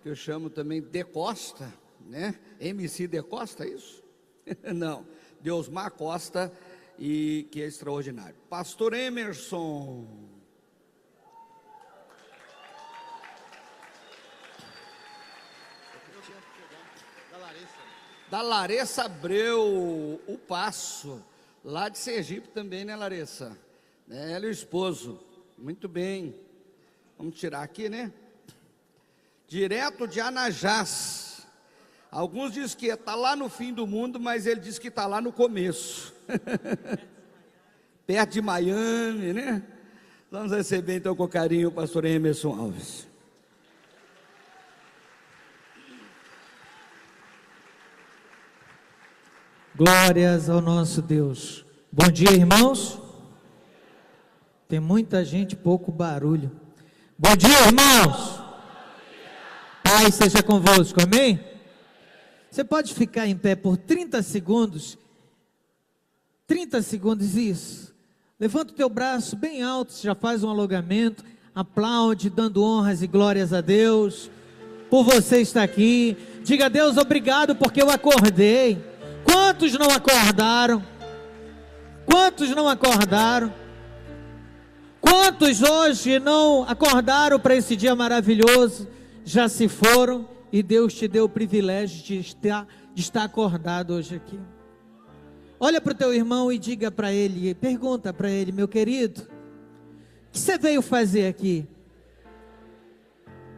que eu chamo também de Costa, né? MC de Costa, é isso? Não, Deusmar Costa, e que é extraordinário. Pastor Emerson. Da Larissa Abreu, o Passo, lá de Sergipe também, né, Larissa? Ela e o esposo, muito bem. Vamos tirar aqui, né? Direto de Anajás. Alguns dizem que está lá no fim do mundo, mas ele diz que está lá no começo. Perto de Miami, né? Vamos receber então com carinho o pastor Emerson Alves. Glórias ao nosso Deus. Bom dia, irmãos. Tem muita gente, pouco barulho. Bom dia, irmãos. Paz seja convosco, amém? Você pode ficar em pé por 30 segundos. 30 segundos, isso. Levanta o teu braço bem alto, já faz um alongamento, aplaude, dando honras e glórias a Deus, por você estar aqui. Diga a Deus, obrigado porque eu acordei. Quantos não acordaram? Quantos não acordaram? Quantos hoje não acordaram para esse dia maravilhoso? Já se foram e Deus te deu o privilégio de estar acordado hoje aqui. Olha para o teu irmão e diga para ele, pergunta para ele, meu querido, o que você veio fazer aqui?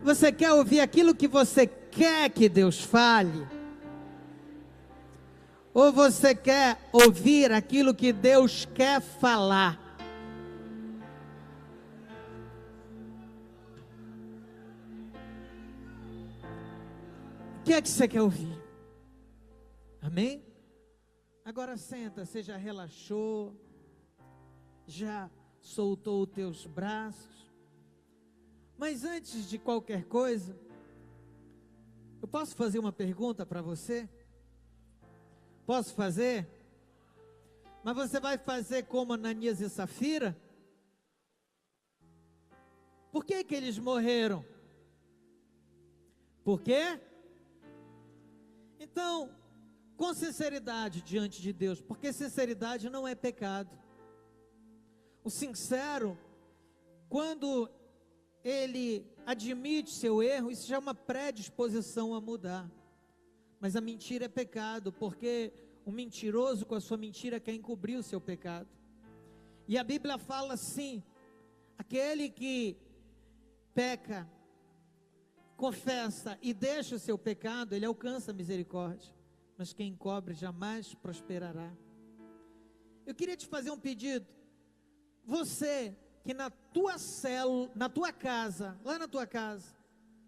Você quer ouvir aquilo que você quer que Deus fale? Ou você quer ouvir aquilo que Deus quer falar? O que é que você quer ouvir? Amém? Agora senta, você já relaxou, já soltou os teus braços. Mas antes de qualquer coisa, eu posso fazer uma pergunta para você? Posso fazer? Mas você vai fazer como Ananias e Safira? Por que que eles morreram? Por quê? Então, com sinceridade diante de Deus, porque sinceridade não é pecado. O sincero, quando ele admite seu erro, isso já é uma predisposição a mudar. Mas a mentira é pecado, porque o mentiroso com a sua mentira quer encobrir o seu pecado. E a Bíblia fala assim: aquele que peca, confessa e deixa o seu pecado, ele alcança a misericórdia. Mas quem encobre jamais prosperará. Eu queria te fazer um pedido. Você que na tua célula, na tua casa, lá na tua casa,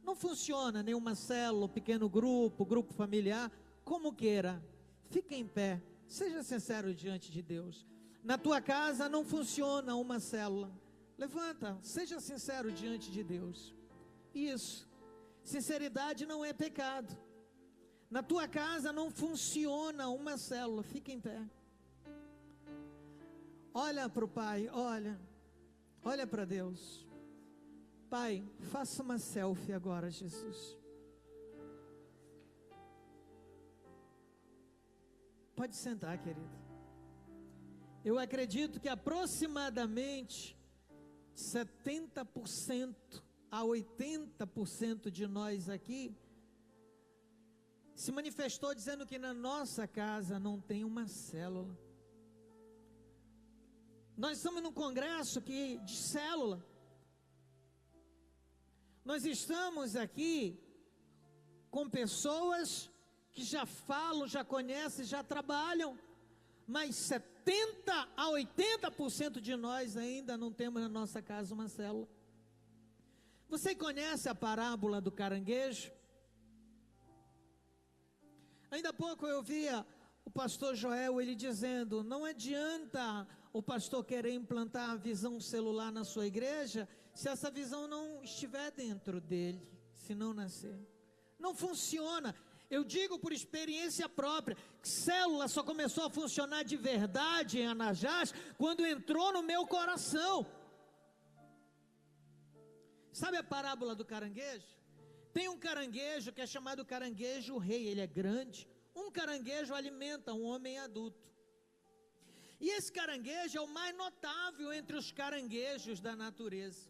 não funciona nenhuma célula, pequeno grupo, grupo familiar, como queira, fique em pé, seja sincero diante de Deus. Na tua casa não funciona uma célula, levanta, seja sincero diante de Deus. Isso, sinceridade não é pecado. Na tua casa não funciona uma célula, fica em pé. Olha para o Pai, olha para Deus. Pai, faça uma selfie agora, Jesus. Pode sentar, querido. Eu acredito que aproximadamente 70% a 80% de nós aqui se manifestou dizendo que na nossa casa não tem uma célula. Nós estamos num congresso de célula. Nós estamos aqui com pessoas que já falam, já conhecem, já trabalham, mas 70 a 80% de nós ainda não temos na nossa casa uma célula. Você conhece a parábola do caranguejo? Ainda há pouco eu via o pastor Joel, ele dizendo, não adianta o pastor querer implantar a visão celular na sua igreja, se essa visão não estiver dentro dele, se não nascer. Não funciona. Eu digo por experiência própria, que célula só começou a funcionar de verdade em Anajás, quando entrou no meu coração. Sabe a parábola do caranguejo? Tem um caranguejo que é chamado caranguejo rei, ele é grande. Um caranguejo alimenta um homem adulto. E esse caranguejo é o mais notável entre os caranguejos da natureza.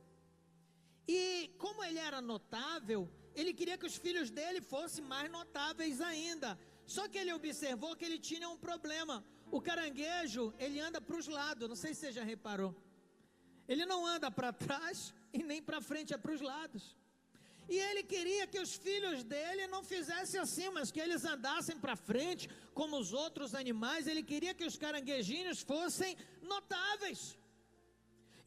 E como ele era notável, ele queria que os filhos dele fossem mais notáveis ainda. Só que ele observou que ele tinha um problema. O caranguejo, ele anda para os lados, não sei se você já reparou. Ele não anda para trás e nem para frente, é para os lados. E ele queria que os filhos dele não fizessem assim, mas que eles andassem para frente, como os outros animais. Ele queria que os caranguejinhos fossem notáveis.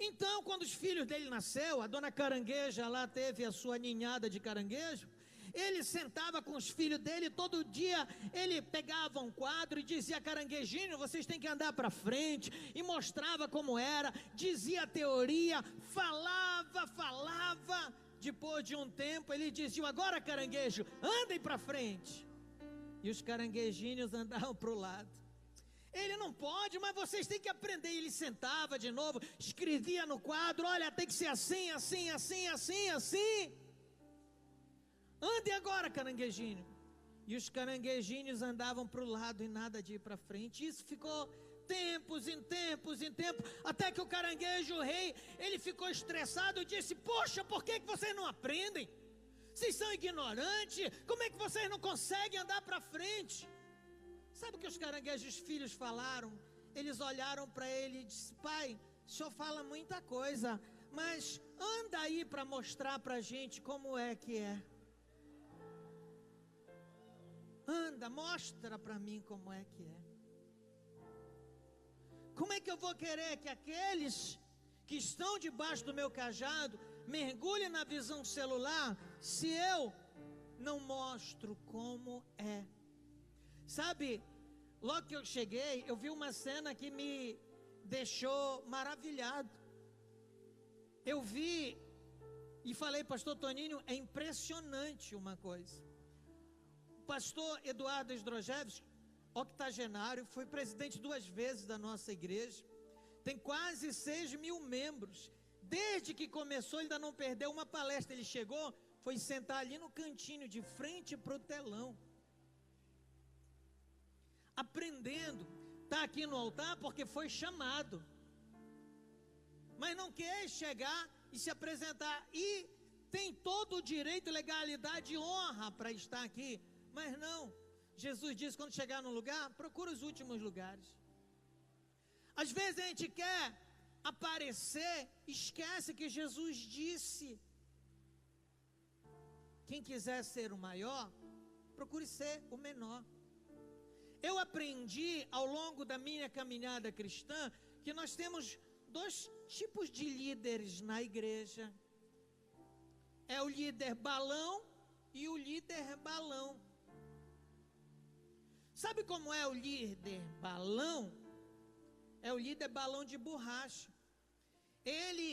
Então, quando os filhos dele nasceu, a dona carangueja lá teve a sua ninhada de caranguejo. Ele sentava com os filhos dele, todo dia ele pegava um quadro e dizia: caranguejinho, vocês têm que andar para frente, e mostrava como era, dizia a teoria, falava. Depois de um tempo ele dizia: agora caranguejo, andem para frente. E os caranguejinhos andavam para o lado. Ele: não pode, mas vocês têm que aprender. E ele sentava de novo, escrevia no quadro: olha, tem que ser assim. Ande agora, caranguejinho. E os caranguejinhos andavam para o lado e nada de ir para frente. Isso ficou tempos, até que o caranguejo rei, ele ficou estressado e disse: poxa, por que vocês não aprendem? Vocês são ignorantes, como é que vocês não conseguem andar para frente? Sabe o que os caranguejos filhos falaram? Eles olharam para ele e disseram: pai, o senhor fala muita coisa, mas anda aí para mostrar para a gente como é que é. Anda, mostra para mim como é que é. Como é que eu vou querer que aqueles que estão debaixo do meu cajado mergulhem na visão celular, se eu não mostro como é? Sabe, logo que eu cheguei, eu vi uma cena que me deixou maravilhado. Eu vi e falei: pastor Toninho, é impressionante uma coisa. O pastor Eduardo Sdrojewski, octogenário, foi presidente 2 vezes da nossa igreja, tem quase 6.000 membros. Desde que começou, ele ainda não perdeu uma palestra. Ele chegou, foi sentar ali no cantinho, de frente para o telão, aprendendo. Está aqui no altar porque foi chamado, mas não quer chegar e se apresentar, e tem todo o direito, legalidade e honra para estar aqui, mas não. Jesus diz: quando chegar num lugar, procura os últimos lugares. Às vezes a gente quer aparecer, esquece que Jesus disse: quem quiser ser o maior, procure ser o menor. Eu aprendi ao longo da minha caminhada cristã que nós temos 2 tipos de líderes na igreja. É o líder balão e o líder balão. Sabe como é o líder balão? É o líder balão de borracha. Ele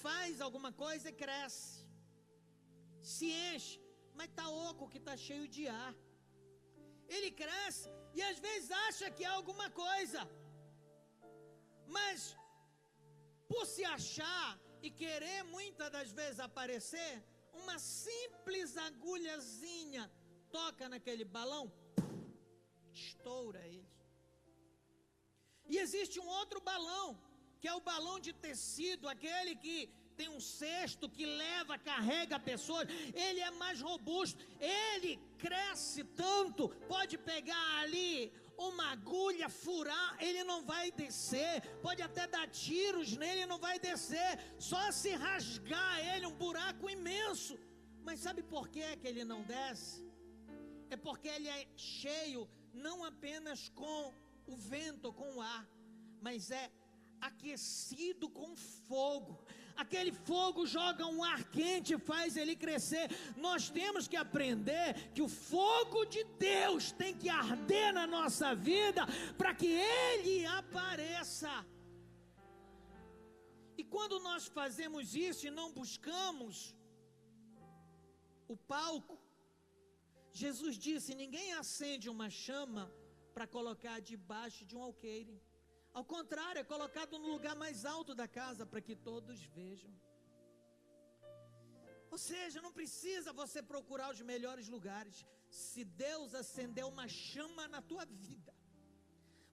faz alguma coisa e cresce, se enche, mas está oco, que está cheio de ar. Ele cresce e às vezes acha que é alguma coisa, mas por se achar e querer muitas das vezes aparecer, uma simples agulhazinha toca naquele balão, estoura ele. E existe um outro balão, que é o balão de tecido, aquele que tem um cesto que leva, carrega pessoas. Ele é mais robusto, ele cresce tanto, pode pegar ali uma agulha, furar, ele não vai descer. Pode até dar tiros nele, não vai descer. Só se rasgar ele, um buraco imenso. Mas sabe por que ele não desce? É porque ele é cheio não apenas com o vento, com o ar, mas é aquecido com fogo. Aquele fogo joga um ar quente e faz ele crescer. Nós temos que aprender que o fogo de Deus tem que arder na nossa vida para que ele apareça. E quando nós fazemos isso e não buscamos o palco, Jesus disse: ninguém acende uma chama para colocar debaixo de um alqueire. Ao contrário, é colocado no lugar mais alto da casa para que todos vejam. Ou seja, não precisa você procurar os melhores lugares. Se Deus acender uma chama na tua vida,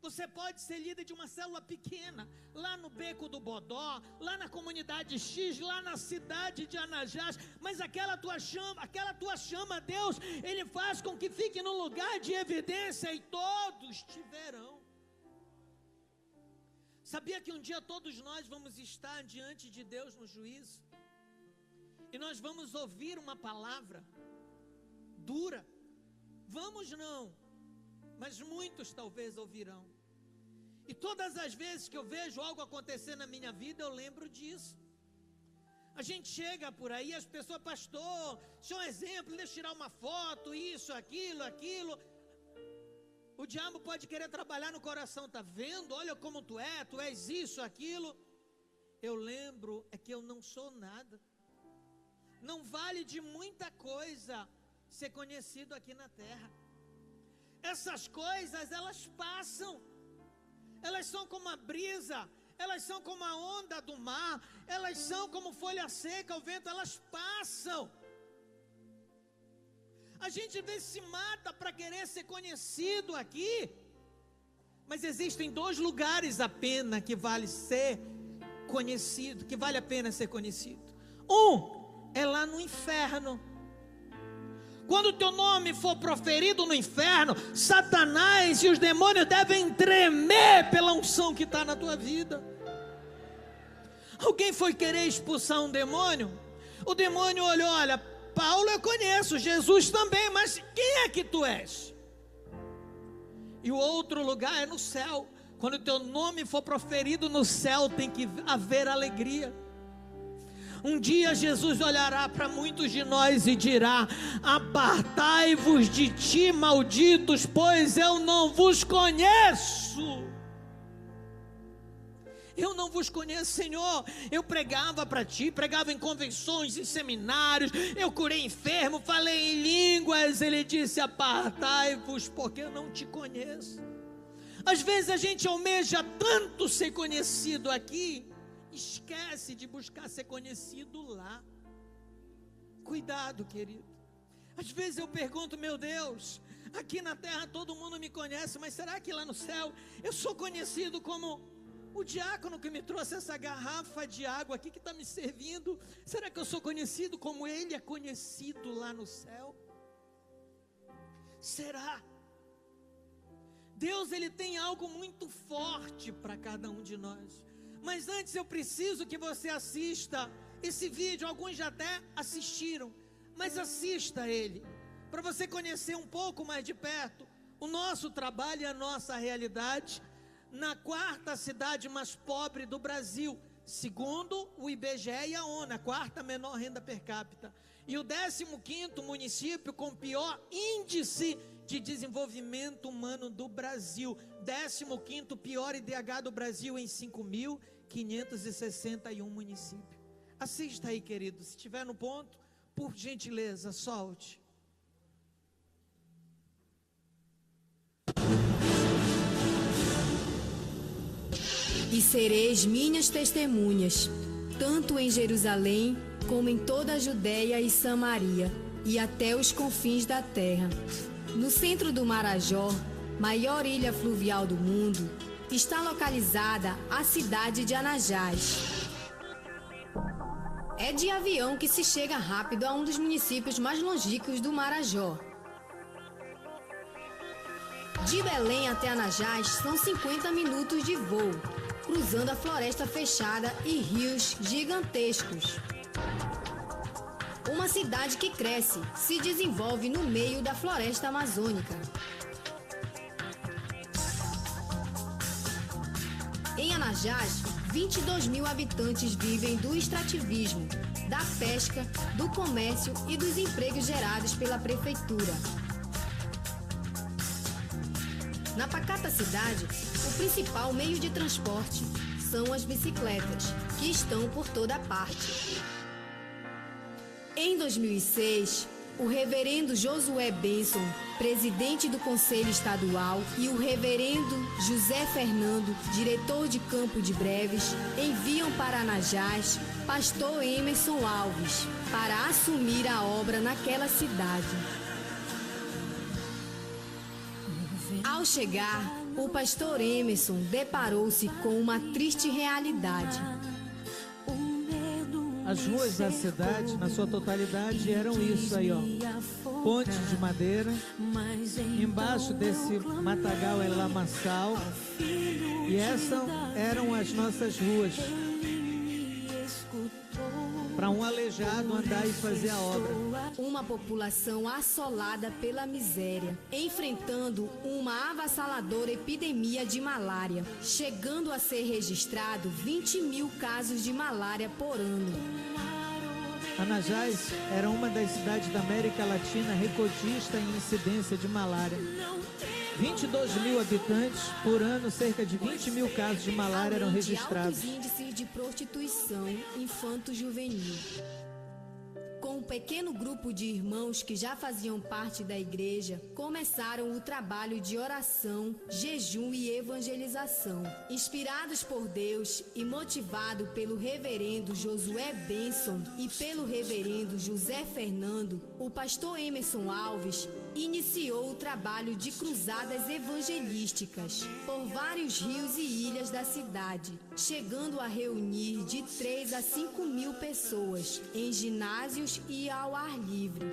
você pode ser líder de uma célula pequena, lá no Beco do Bodó, lá na comunidade X, lá na cidade de Anajás, mas aquela tua chama, Deus, Ele faz com que fique num lugar de evidência e todos te verão. Sabia que um dia todos nós vamos estar diante de Deus no juízo? E nós vamos ouvir uma palavra dura. Vamos não, mas muitos talvez ouvirão. E todas as vezes que eu vejo algo acontecer na minha vida, eu lembro disso. A gente chega por aí, as pessoas, pastor, deixa um exemplo, deixa eu tirar uma foto, isso, aquilo. O diabo pode querer trabalhar no coração, tá vendo? Olha como tu és isso, aquilo. Eu lembro, é que eu não sou nada. Não vale de muita coisa ser conhecido aqui na terra. Essas coisas, elas passam. Elas são como a brisa, elas são como a onda do mar, elas são como folha seca, o vento, elas passam. A gente às vezes se mata para querer ser conhecido aqui, mas existem 2 lugares apenas que vale ser conhecido, que vale a pena ser conhecido. Um é lá no inferno. Quando o teu nome for proferido no inferno, Satanás e os demônios devem tremer pela unção que está na tua vida. Alguém foi querer expulsar um demônio? O demônio olhou, olha, Paulo eu conheço, Jesus também, mas quem é que tu és? E o outro lugar é no céu. Quando o teu nome for proferido no céu, tem que haver alegria. Um dia Jesus olhará para muitos de nós e dirá: apartai-vos de ti, malditos, pois eu não vos conheço. Eu não vos conheço, Senhor. Eu pregava para ti, pregava em convenções, em seminários, eu curei enfermo, falei em línguas. Ele disse: apartai-vos, porque eu não te conheço. Às vezes a gente almeja tanto ser conhecido aqui, esquece de buscar ser conhecido lá. Cuidado, querido. Às vezes eu pergunto: meu Deus, aqui na terra todo mundo me conhece, mas será que lá no céu eu sou conhecido como o diácono que me trouxe essa garrafa de água aqui que está me servindo? Será que eu sou conhecido como ele é conhecido lá no céu? Será? Deus, ele tem algo muito forte para cada um de nós. Mas antes eu preciso que você assista esse vídeo. Alguns já até assistiram, mas assista ele, para você conhecer um pouco mais de perto o nosso trabalho e a nossa realidade na 4ª cidade mais pobre do Brasil, segundo o IBGE e a ONU, a 4ª menor renda per capita, e o 15º município com pior índice de desenvolvimento humano do Brasil, 15º pior IDH do Brasil em 5.561 municípios. Assista aí, querido, se estiver no ponto, por gentileza, solte. E sereis minhas testemunhas, tanto em Jerusalém, como em toda a Judéia e Samaria, e até os confins da terra. No centro do Marajó, maior ilha fluvial do mundo, está localizada a cidade de Anajás. É de avião que se chega rápido a um dos municípios mais longínquos do Marajó. De Belém até Anajás são 50 minutos de voo, cruzando a floresta fechada e rios gigantescos. Uma cidade que cresce, se desenvolve no meio da floresta amazônica. Em Anajás, 22 mil habitantes vivem do extrativismo, da pesca, do comércio e dos empregos gerados pela prefeitura. Na pacata cidade, o principal meio de transporte são as bicicletas, que estão por toda parte. Em 2006, o reverendo Josué Benson, presidente do Conselho Estadual, e o reverendo José Fernando, diretor de Campo de Breves, enviam para Anajás pastor Emerson Alves para assumir a obra naquela cidade. Ao chegar, o pastor Emerson deparou-se com uma triste realidade. As ruas da cidade, na sua totalidade, eram isso aí, ó. Pontes de madeira. Embaixo desse matagal é lamaçal. E essas eram as nossas ruas. Para um aleijado andar e fazer a obra. Uma população assolada pela miséria, enfrentando uma avassaladora epidemia de malária, chegando a ser registrado 20 mil casos de malária por ano. Anajás era uma das cidades da América Latina recordista em incidência de malária. 22 mil habitantes, por ano, cerca de 20 mil casos de malária eram registrados. Altos índices de prostituição infanto-juvenil. Com um pequeno grupo de irmãos que já faziam parte da igreja, começaram o trabalho de oração, jejum e evangelização. Inspirados por Deus e motivado pelo reverendo Josué Benson e pelo reverendo José Fernando, o pastor Emerson Alves iniciou o trabalho de cruzadas evangelísticas por vários rios e ilhas da cidade, chegando a reunir de 3 a 5 mil pessoas em ginásios e ao ar livre.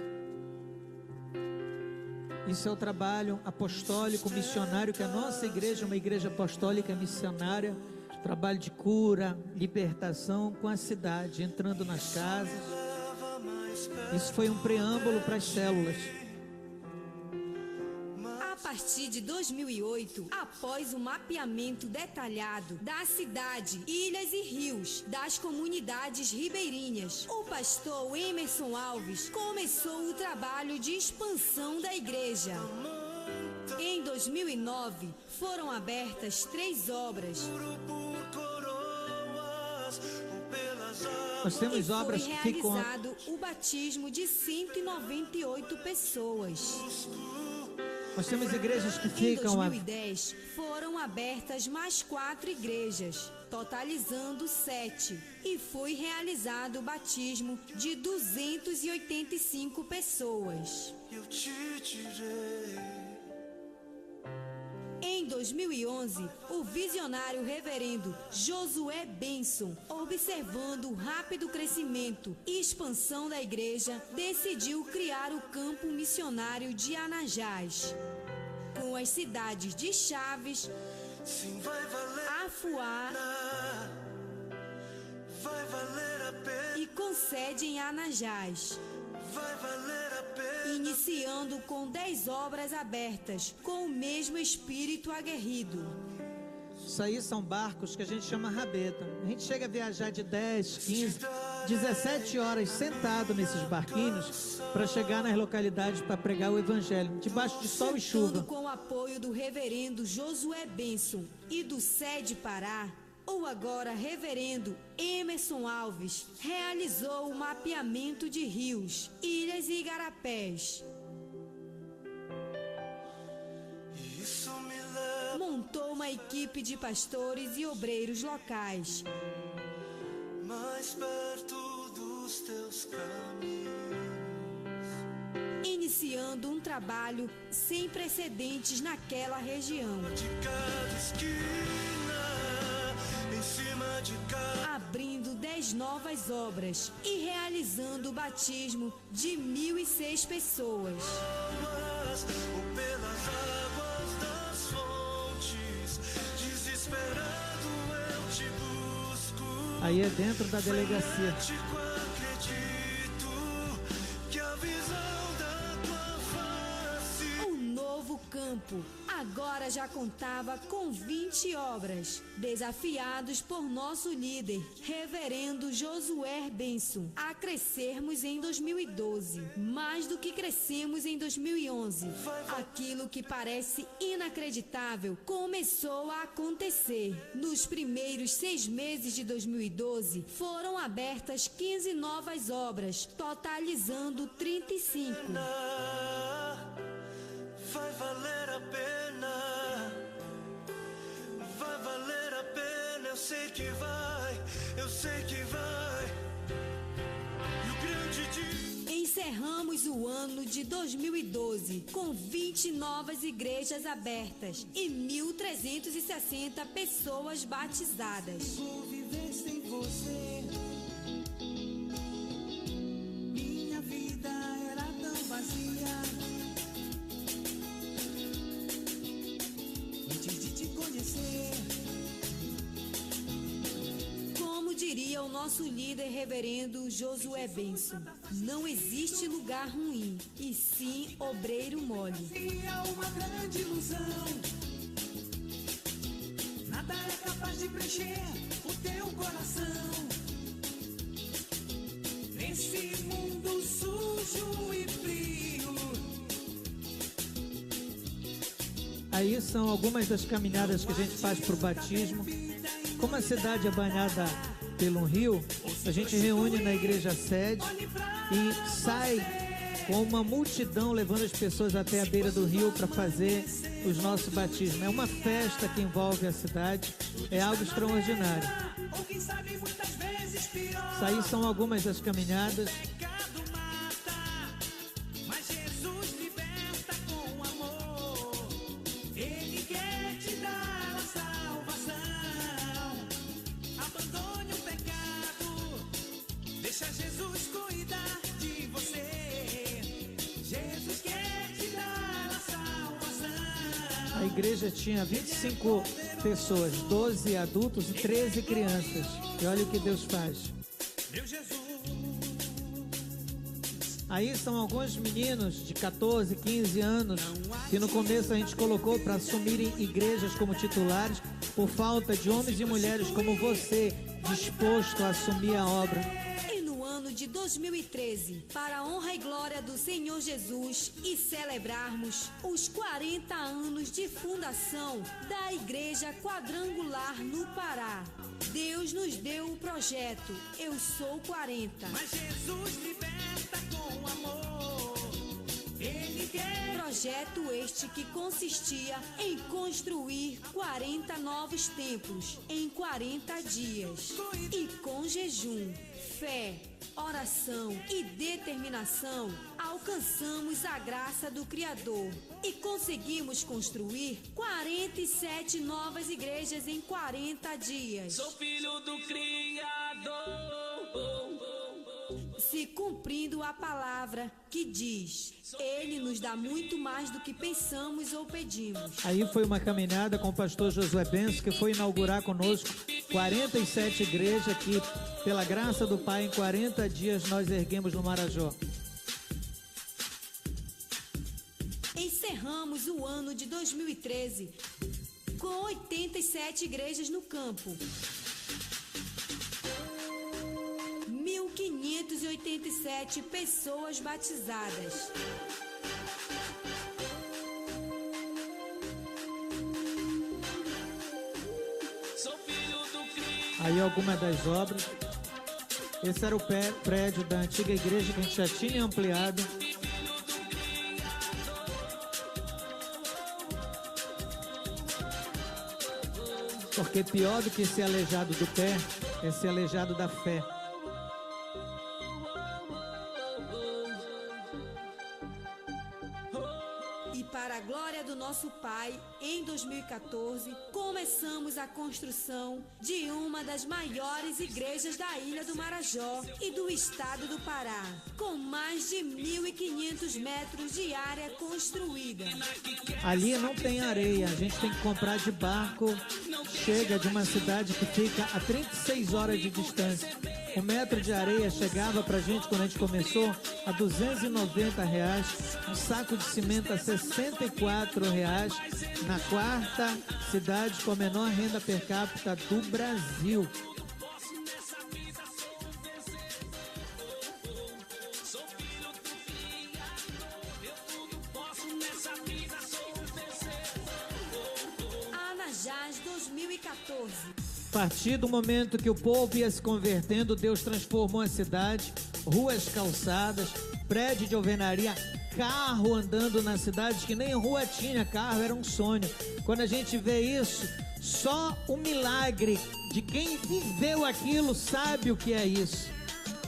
Isso é o trabalho apostólico, missionário, que a nossa igreja é uma igreja apostólica missionária, trabalho de cura, libertação com a cidade, entrando nas casas. Isso foi um preâmbulo para as células. A partir de 2008, após o mapeamento detalhado da cidade, ilhas e rios das comunidades ribeirinhas, o pastor Emerson Alves começou o trabalho de expansão da igreja. Em 2009, foram abertas 3 obras. Nós temos obras que ficam... Foi realizado o batismo de 198 pessoas. Nós temos igrejas que Em ficam... 2010, foram abertas mais 4 igrejas, totalizando 7, e foi realizado o batismo de 285 pessoas. Em 2011, o visionário reverendo Josué Benson, observando o rápido crescimento e expansão da igreja, decidiu criar o campo missionário de Anajás, com as cidades de Chaves, Afuá e com sede em Anajás. Iniciando com 10 obras abertas, com o mesmo espírito aguerrido. Isso aí são barcos que a gente chama rabeta. A gente chega a viajar de 10, 15, 17 horas sentado nesses barquinhos para chegar nas localidades para pregar o evangelho, debaixo de sol e chuva. Com o apoio do reverendo Josué Benson e do SED Pará, o agora reverendo Emerson Alves realizou o mapeamento de rios, ilhas e igarapés. Montou uma equipe de pastores e obreiros locais. Mais perto dos teus caminhos. Iniciando um trabalho sem precedentes naquela região. Abrindo 10 novas obras e realizando o batismo de 1.006 pessoas. Aí é dentro da delegacia. O novo campo, agora já contava com 20 obras, desafiados por nosso líder, reverendo Josué Benson, a crescermos em 2012, mais do que crescemos em 2011. Aquilo que parece inacreditável começou a acontecer. Nos primeiros 6 meses de 2012, foram abertas 15 novas obras, totalizando 35. Vai valer a pena, vai valer a pena, eu sei que vai, eu sei que vai. E o grande dia. Encerramos o ano de 2012 com 20 novas igrejas abertas e 1.360 pessoas batizadas. Vou viver sem você. Minha vida era tão vazia. Como diria o nosso líder reverendo Josué Benson, não existe lugar ruim, e sim obreiro mole. É uma grande ilusão. Nada é capaz de preencher o teu coração. Nesse mundo sujo e frio. Aí são algumas das caminhadas que a gente faz para o batismo. Como a cidade é banhada pelo rio, a gente reúne na igreja sede e sai com uma multidão levando as pessoas até a beira do rio para fazer os nossos batismos. É uma festa que envolve a cidade, é algo extraordinário. Isso aí são algumas das caminhadas. Deixa Jesus cuidar de você. Jesus quer te dar a salvação. A igreja tinha 25 pessoas, 12 adultos e 13 crianças. E olha o que Deus faz. Meu Jesus. Aí são alguns meninos de 14, 15 anos que no começo a gente colocou para assumirem igrejas como titulares por falta de homens e mulheres como você disposto a assumir a obra. De 2013, para a honra e glória do Senhor Jesus e celebrarmos os 40 anos de fundação da Igreja Quadrangular no Pará. Deus nos deu o projeto Eu Sou 40. Mas Jesus liberta com amor. Ele quer. Projeto este que consistia em construir 40 novos templos em 40 dias. E com jejum, fé, oração e determinação, alcançamos a graça do Criador e conseguimos construir 47 novas igrejas em 40 dias. Sou filho do Criador. Se cumprindo a palavra que diz, Ele nos dá muito mais do que pensamos ou pedimos. Aí foi uma caminhada com o pastor Josué Benson, que foi inaugurar conosco 47 igrejas que, pela graça do Pai, em 40 dias nós erguemos no Marajó. Encerramos o ano de 2013 com 87 igrejas no campo. 1.587 pessoas batizadas. Aí algumas das obras. Esse era o prédio da antiga igreja que a gente já tinha ampliado. Porque pior do que ser aleijado do pé é ser aleijado da fé. E para a glória do nosso Pai, em 2014, começamos a construção de uma das maiores igrejas da Ilha do Marajó e do estado do Pará, com mais de 1.500 metros de área construída. Ali não tem areia, a gente tem que comprar de barco. Chega de uma cidade que fica a 36 horas de distância, O metro de areia chegava pra gente, quando a gente começou, a R$290. Um saco de cimento a R$64. Na quarta cidade com a menor renda per capita do Brasil. Anajás 2014. A partir do momento que o povo ia se convertendo, Deus transformou a cidade, ruas, calçadas, prédio de alvenaria, carro andando na cidade, que nem rua tinha carro, era um sonho. Quando a gente vê isso, só o milagre de quem viveu aquilo sabe o que é isso.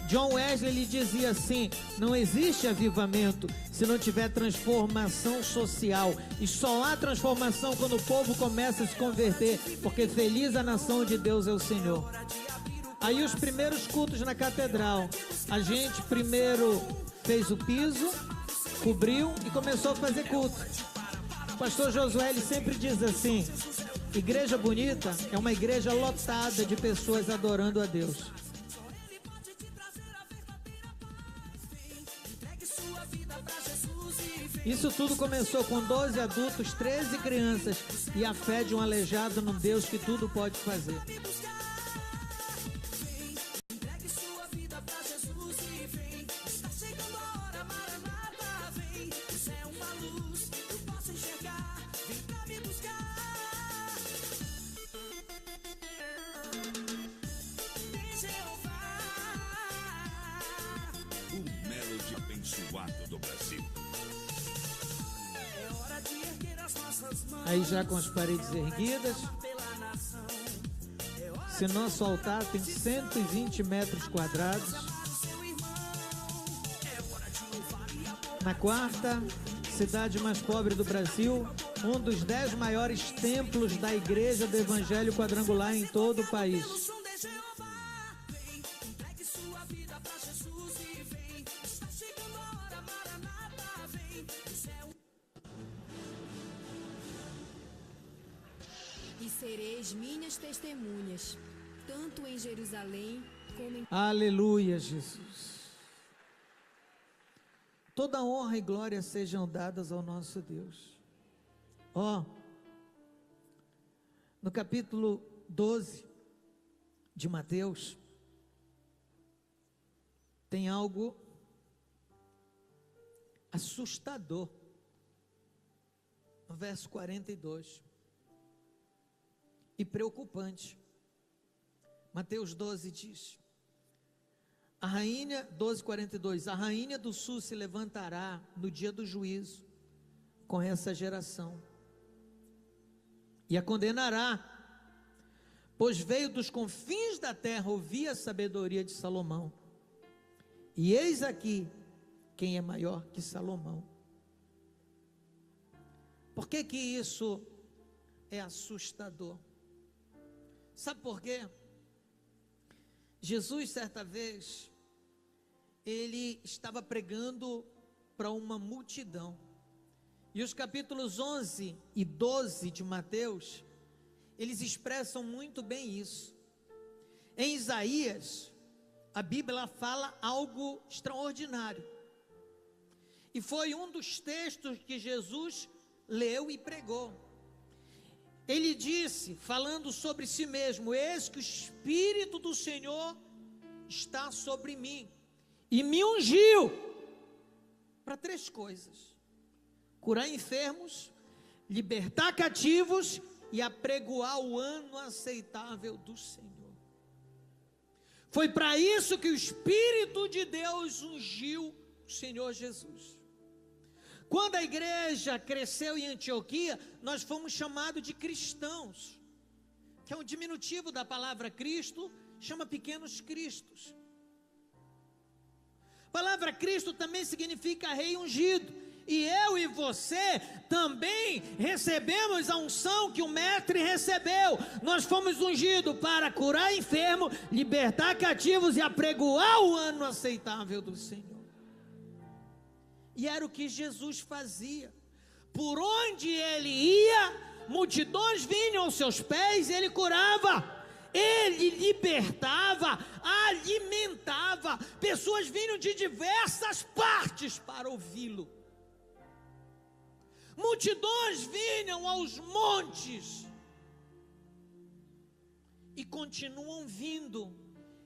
John Wesley, ele dizia assim: não existe avivamento se não tiver transformação social, e só há transformação quando o povo começa a se converter, porque feliz a nação de Deus é o Senhor. Aí os primeiros cultos na catedral, a gente primeiro fez o piso, cobriu e começou a fazer culto. O pastor Josué, ele sempre diz assim: igreja bonita é uma igreja lotada de pessoas adorando a Deus. Isso tudo começou com 12 adultos, 13 crianças e a fé de um aleijado num Deus que tudo pode fazer. O Melody abençoado do Brasil. Aí já com as paredes erguidas. Se nosso altar tem 120 metros quadrados. Na quarta cidade mais pobre do Brasil, um dos 10 maiores templos da igreja do Evangelho Quadrangular em todo o país. Sereis minhas testemunhas, tanto em Jerusalém como em... Aleluia, Jesus. Toda honra e glória sejam dadas ao nosso Deus. No capítulo 12 de Mateus, tem algo assustador. No verso 42. E preocupante. Mateus 12 diz: a rainha, 12:42, a rainha do sul se levantará no dia do juízo com essa geração e a condenará, pois veio dos confins da terra ouvir a sabedoria de Salomão, e eis aqui quem é maior que Salomão. Por que que isso é assustador? Sabe por quê? Jesus, certa vez, ele estava pregando para uma multidão. E os capítulos 11 e 12 de Mateus, eles expressam muito bem isso. Em Isaías, a Bíblia fala algo extraordinário. E foi um dos textos que Jesus leu e pregou. Ele disse, falando sobre si mesmo: eis que o Espírito do Senhor está sobre mim, e me ungiu para 3 coisas: curar enfermos, libertar cativos e apregoar o ano aceitável do Senhor. Foi para isso que o Espírito de Deus ungiu o Senhor Jesus. Quando a igreja cresceu em Antioquia, nós fomos chamados de cristãos, que é um diminutivo da palavra Cristo, chama pequenos cristos. A palavra Cristo também significa rei ungido, e eu e você também recebemos a unção que o mestre recebeu. Nós fomos ungidos para curar enfermo, libertar cativos e apregoar o ano aceitável do Senhor. E era o que Jesus fazia. Por onde ele ia, multidões vinham aos seus pés e ele curava. ele libertava, alimentava. Pessoas vinham de diversas partes para ouvi-lo. Multidões vinham aos montes e continuam vindo.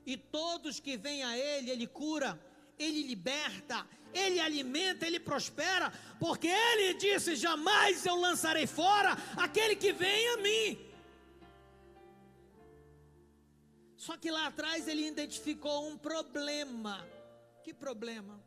E todos que vêm a ele, ele cura, ele liberta, ele alimenta, ele prospera, porque ele disse: jamais eu lançarei fora aquele que vem a mim. Só que lá atrás ele identificou um problema. Que problema?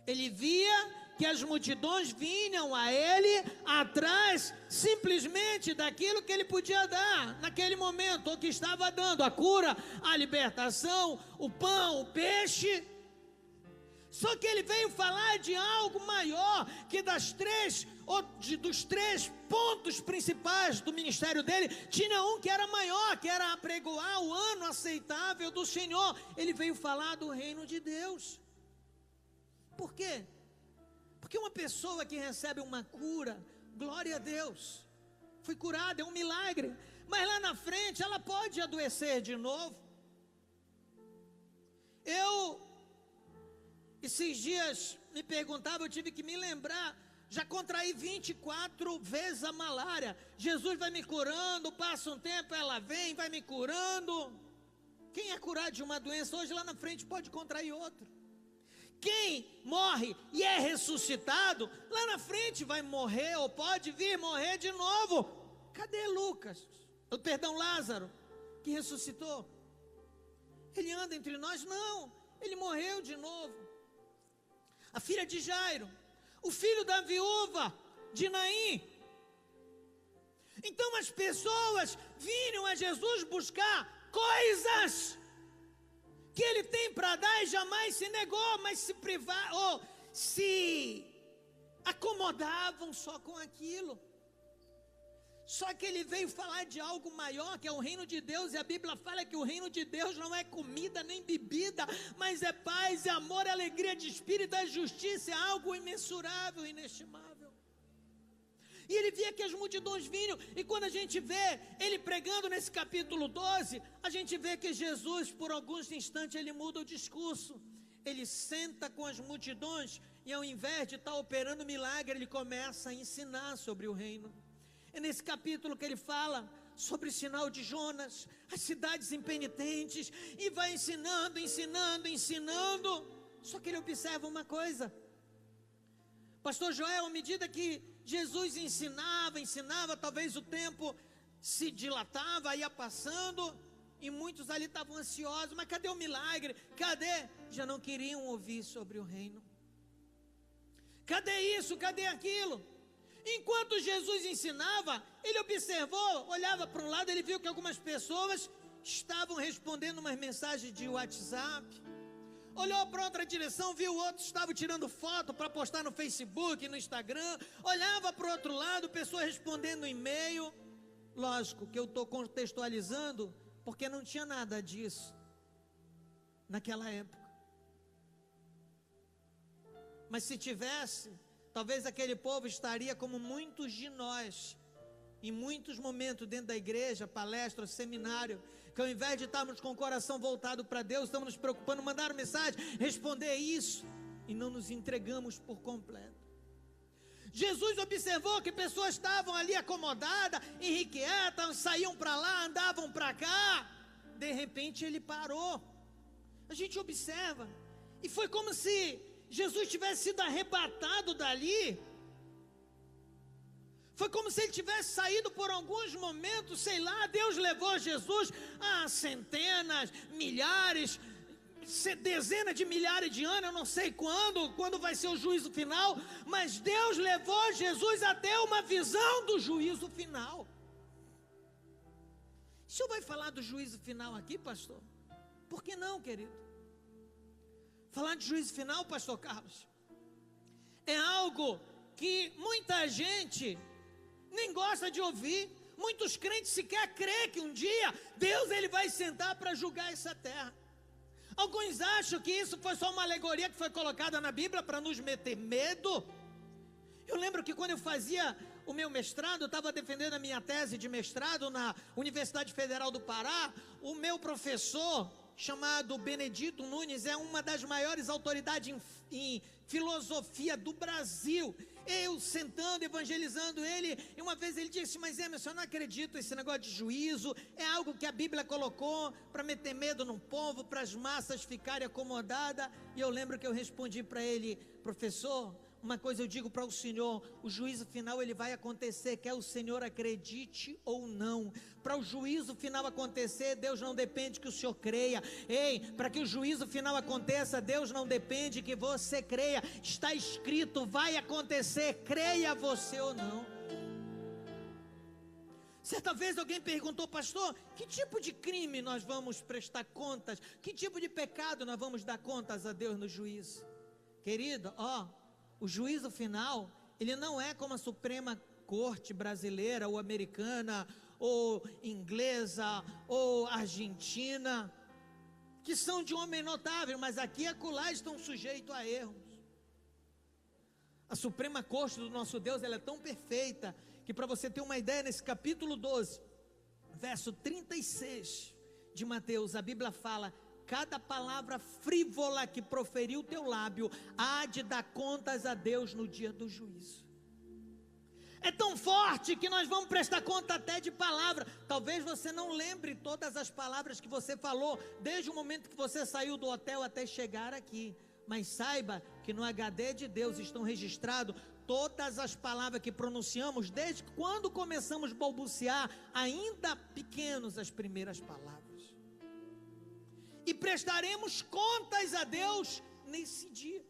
Ele via que as multidões vinham a ele atrás simplesmente daquilo que ele podia dar naquele momento, ou que estava dando: a cura, a libertação, o pão, o peixe. Só que ele veio falar de algo maior, que dos três pontos principais do ministério dele, tinha um que era maior, que era apregoar o ano aceitável do Senhor. Ele veio falar do reino de Deus. Por quê? Porque uma pessoa que recebe uma cura, glória a Deus, foi curada, é um milagre, mas lá na frente ela pode adoecer de novo. Esses dias me perguntava, eu tive que me lembrar, já contraí 24 vezes a malária. Jesus vai me curando, passa um tempo, ela vem, vai me curando. Quem é curado de uma doença hoje, lá na frente pode contrair outra. Quem morre e é ressuscitado, lá na frente vai morrer, ou pode vir morrer de novo. Cadê Lázaro, que ressuscitou? Ele anda entre nós? Não, ele morreu de novo. A filha de Jairo, o filho da viúva de Naim. Então as pessoas vinham a Jesus buscar coisas que ele tem para dar, e jamais se negou, mas se acomodavam só com aquilo. Só que ele veio falar de algo maior, que é o reino de Deus, e a Bíblia fala que o reino de Deus não é comida nem bebida, mas é paz, é amor, é alegria de espírito, é justiça, é algo imensurável, inestimável. E ele via que as multidões vinham, e quando a gente vê ele pregando nesse capítulo 12, a gente vê que Jesus, por alguns instantes, ele muda o discurso. Ele senta com as multidões, e ao invés de estar operando milagre, ele começa a ensinar sobre o reino. É nesse capítulo que ele fala sobre o sinal de Jonas, as cidades impenitentes, e vai ensinando. Só que ele observa uma coisa. Pastor Joel, à medida que Jesus ensinava, talvez o tempo se dilatava, ia passando, e muitos ali estavam ansiosos. Mas cadê o milagre? Cadê? Já não queriam ouvir sobre o reino. Cadê isso? Cadê aquilo? Enquanto Jesus ensinava, ele observou, olhava para um lado, ele viu que algumas pessoas estavam respondendo umas mensagens de WhatsApp. Olhou para outra direção, viu outros estavam tirando foto para postar no Facebook, no Instagram. Olhava para o outro lado, pessoas respondendo e-mail. Lógico que eu estou contextualizando, porque não tinha nada disso naquela época. Mas se tivesse, talvez aquele povo estaria como muitos de nós, em muitos momentos dentro da igreja, palestra, seminário, que ao invés de estarmos com o coração voltado para Deus, estamos nos preocupando, mandar mensagem, responder isso, e não nos entregamos por completo. Jesus observou que pessoas estavam ali acomodadas, irrequietas, saíam para lá, andavam para cá. De repente ele parou. A gente observa, e foi como se Jesus tivesse sido arrebatado dali. Foi como se ele tivesse saído por alguns momentos, sei lá, Deus levou Jesus a centenas, milhares, dezenas de milhares de anos, eu não sei quando vai ser o juízo final, mas Deus levou Jesus até uma visão do juízo final. O senhor vai falar do juízo final aqui, pastor? Por que não, querido? Falar de juízo final, pastor Carlos, é algo que muita gente nem gosta de ouvir. Muitos crentes sequer creem que um dia Deus ele vai sentar para julgar essa terra. Alguns acham que isso foi só uma alegoria que foi colocada na Bíblia para nos meter medo. Eu lembro que quando eu fazia o meu mestrado, eu estava defendendo a minha tese de mestrado na Universidade Federal do Pará. O meu professor, chamado Benedito Nunes, é uma das maiores autoridades em filosofia do Brasil. Eu sentando, evangelizando ele, e uma vez ele disse: mas Emerson, eu não acredito nesse negócio de juízo, é algo que a Bíblia colocou para meter medo no povo, para as massas ficarem acomodadas. E eu lembro que eu respondi para ele: professor, uma coisa eu digo para o senhor, o juízo final ele vai acontecer, quer o senhor acredite ou não. Para o juízo final acontecer, Deus não depende que o senhor creia. Ei, para que o juízo final aconteça, Deus não depende que você creia. Está escrito, vai acontecer, creia você ou não. Certa vez alguém perguntou: pastor, que tipo de crime nós vamos prestar contas? Que tipo de pecado nós vamos dar contas a Deus no juízo? Querido, o juízo final, ele não é como a Suprema Corte brasileira, ou americana, ou inglesa, ou argentina, que são de homem notável, mas aqui e acolá estão sujeitos a erros. A Suprema Corte do nosso Deus, ela é tão perfeita, que para você ter uma ideia, nesse capítulo 12, verso 36 de Mateus, a Bíblia fala: cada palavra frívola que proferiu o teu lábio há de dar contas a Deus no dia do juízo. É tão forte que nós vamos prestar conta até de palavra. Talvez você não lembre todas as palavras que você falou desde o momento que você saiu do hotel até chegar aqui, mas saiba que no HD de Deus estão registradas todas as palavras que pronunciamos desde quando começamos a balbuciar, ainda pequenos, as primeiras palavras. E prestaremos contas a Deus nesse dia.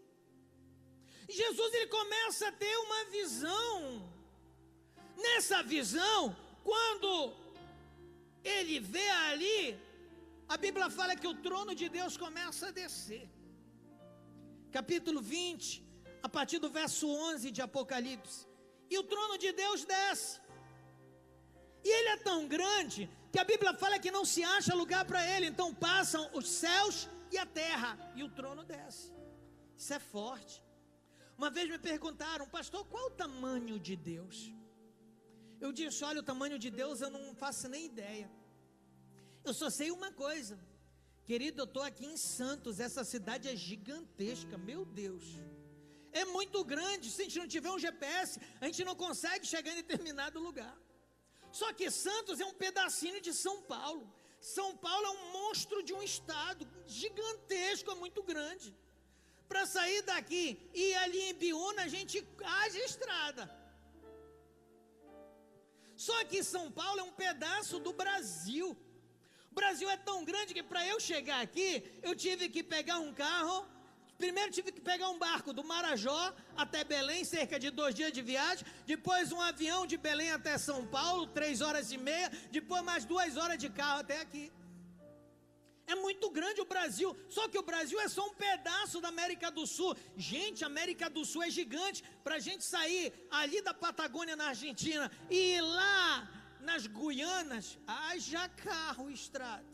E Jesus, ele começa a ter uma visão. Nessa visão, quando ele vê ali, a Bíblia fala que o trono de Deus começa a descer. Capítulo 20, a partir do verso 11 de Apocalipse. E o trono de Deus desce. E ele é tão grande que a Bíblia fala que não se acha lugar para ele. Então passam os céus e a terra, e o trono desce. Isso é forte. Uma vez me perguntaram: pastor, qual o tamanho de Deus? Eu disse: olha, o tamanho de Deus eu não faço nem ideia. Eu só sei uma coisa, querido, eu estou aqui em Santos, essa cidade é gigantesca, meu Deus. É muito grande, se a gente não tiver um GPS, a gente não consegue chegar em determinado lugar. Só que Santos é um pedacinho de São Paulo. São Paulo é um monstro de um estado gigantesco, é muito grande. Para sair daqui e ir ali em Biúna, a gente haja estrada. Só que São Paulo é um pedaço do Brasil. O Brasil é tão grande que para eu chegar aqui, eu tive que pegar um carro. Primeiro tive que pegar um barco do Marajó até Belém, cerca de 2 dias de viagem. Depois um avião de Belém até São Paulo, 3 horas e meia. Depois mais 2 horas de carro até aqui. É muito grande o Brasil, só que o Brasil é só um pedaço da América do Sul. Gente, a América do Sul é gigante. Para a gente sair ali da Patagônia na Argentina e ir lá nas Guianas, haja carro e estrada.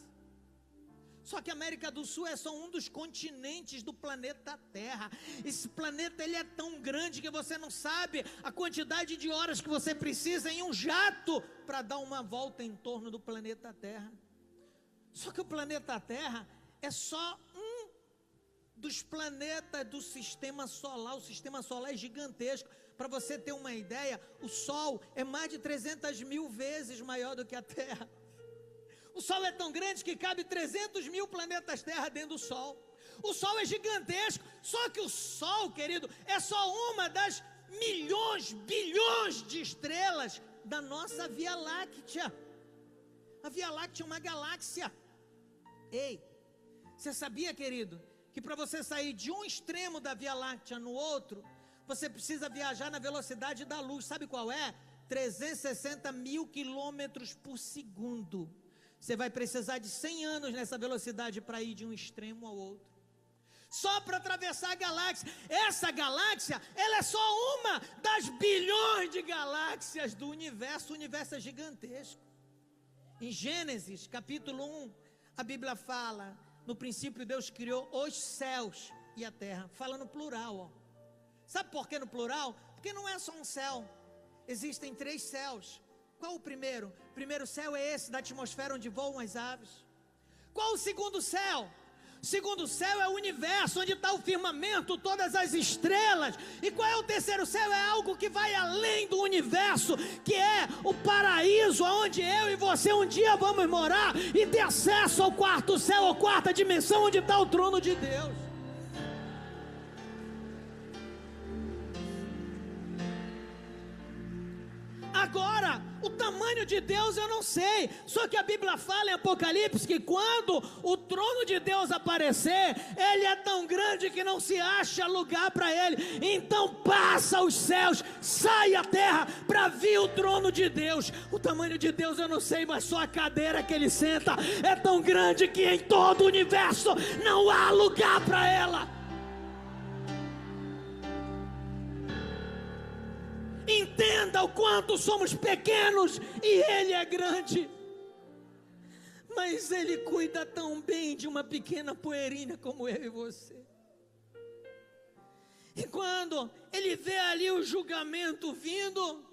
Só que a América do Sul é só um dos continentes do planeta Terra. Esse planeta, ele é tão grande que você não sabe a quantidade de horas que você precisa em um jato para dar uma volta em torno do planeta Terra. Só que o planeta Terra é só um dos planetas do sistema solar. O sistema solar é gigantesco. Para você ter uma ideia, o Sol é mais de 300 mil vezes maior do que a Terra. O Sol é tão grande que cabe 300 mil planetas Terra dentro do Sol. O Sol é gigantesco. Só que o Sol, querido, é só uma das milhões, bilhões de estrelas da nossa Via Láctea. A Via Láctea é uma galáxia. Ei, você sabia, querido, que para você sair de um extremo da Via Láctea no outro, você precisa viajar na velocidade da luz. Sabe qual é? 360 mil quilômetros por segundo. Você vai precisar de 100 anos nessa velocidade para ir de um extremo ao outro. Só para atravessar a galáxia. Essa galáxia, ela é só uma das bilhões de galáxias do universo. O universo é gigantesco. Em Gênesis, capítulo 1, a Bíblia fala: no princípio Deus criou os céus e a terra. Fala no plural, ó. Sabe por que no plural? Porque não é só um céu, existem 3 céus. Qual o primeiro? O primeiro céu é esse da atmosfera onde voam as aves. Qual o segundo céu? O segundo céu é o universo, onde está o firmamento, todas as estrelas. E qual é o terceiro céu? É algo que vai além do universo, que é o paraíso, onde eu e você um dia vamos morar e ter acesso ao quarto céu, ou quarta dimensão, onde está o trono de Deus. Agora, o tamanho de Deus eu não sei, só que a Bíblia fala em Apocalipse que quando o trono de Deus aparecer, ele é tão grande que não se acha lugar para ele. Então passa os céus, sai a terra para vir o trono de Deus. O tamanho de Deus eu não sei, mas só a cadeira que ele senta é tão grande que em todo o universo não há lugar para ela. Entenda o quanto somos pequenos e Ele é grande. Mas Ele cuida tão bem de uma pequena poeirinha como eu e você. E quando Ele vê ali o julgamento vindo,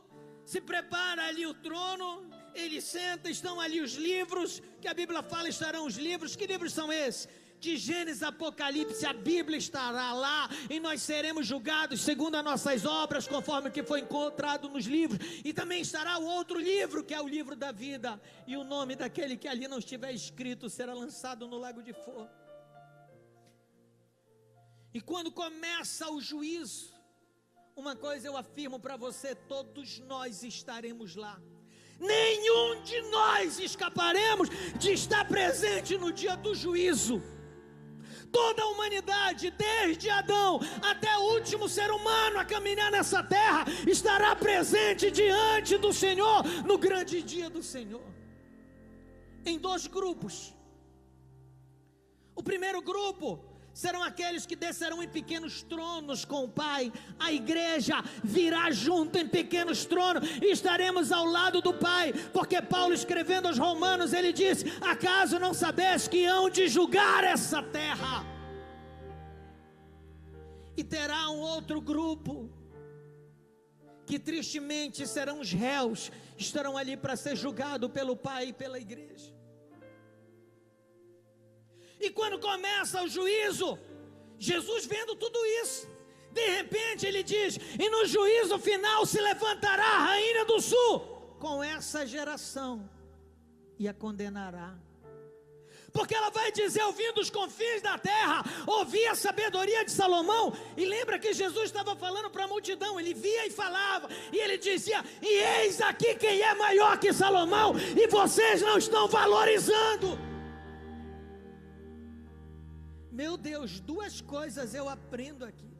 se prepara ali o trono, Ele senta, estão ali os livros, que a Bíblia fala estarão os livros. Que livros são esses? De Gênesis, Apocalipse, a Bíblia estará lá e nós seremos julgados segundo as nossas obras, conforme o que foi encontrado nos livros. E também estará o outro livro, que é o livro da vida, e o nome daquele que ali não estiver escrito será lançado no lago de fogo. E quando começa o juízo, uma coisa eu afirmo para você: todos nós estaremos lá. Nenhum de nós escaparemos de estar presente no dia do juízo. Toda a humanidade, desde Adão até o último ser humano a caminhar nessa terra, estará presente diante do Senhor no grande dia do Senhor. Em 2 grupos. O primeiro grupo serão aqueles que descerão em pequenos tronos com o Pai. A igreja virá junto em pequenos tronos e estaremos ao lado do Pai, porque Paulo, escrevendo aos Romanos, ele disse: acaso não sabes que hão de julgar essa terra? E terá um outro grupo, que tristemente serão os réus, estarão ali para ser julgado pelo Pai e pela igreja. E quando começa o juízo, Jesus vendo tudo isso, de repente ele diz: e no juízo final se levantará a rainha do sul com essa geração e a condenará. Porque ela vai dizer: eu vim dos confins da terra, ouvi a sabedoria de Salomão. E lembra que Jesus estava falando para a multidão, ele via e falava, e ele dizia: e eis aqui quem é maior que Salomão, e vocês não estão valorizando. Meu Deus, 2 coisas eu aprendo aqui.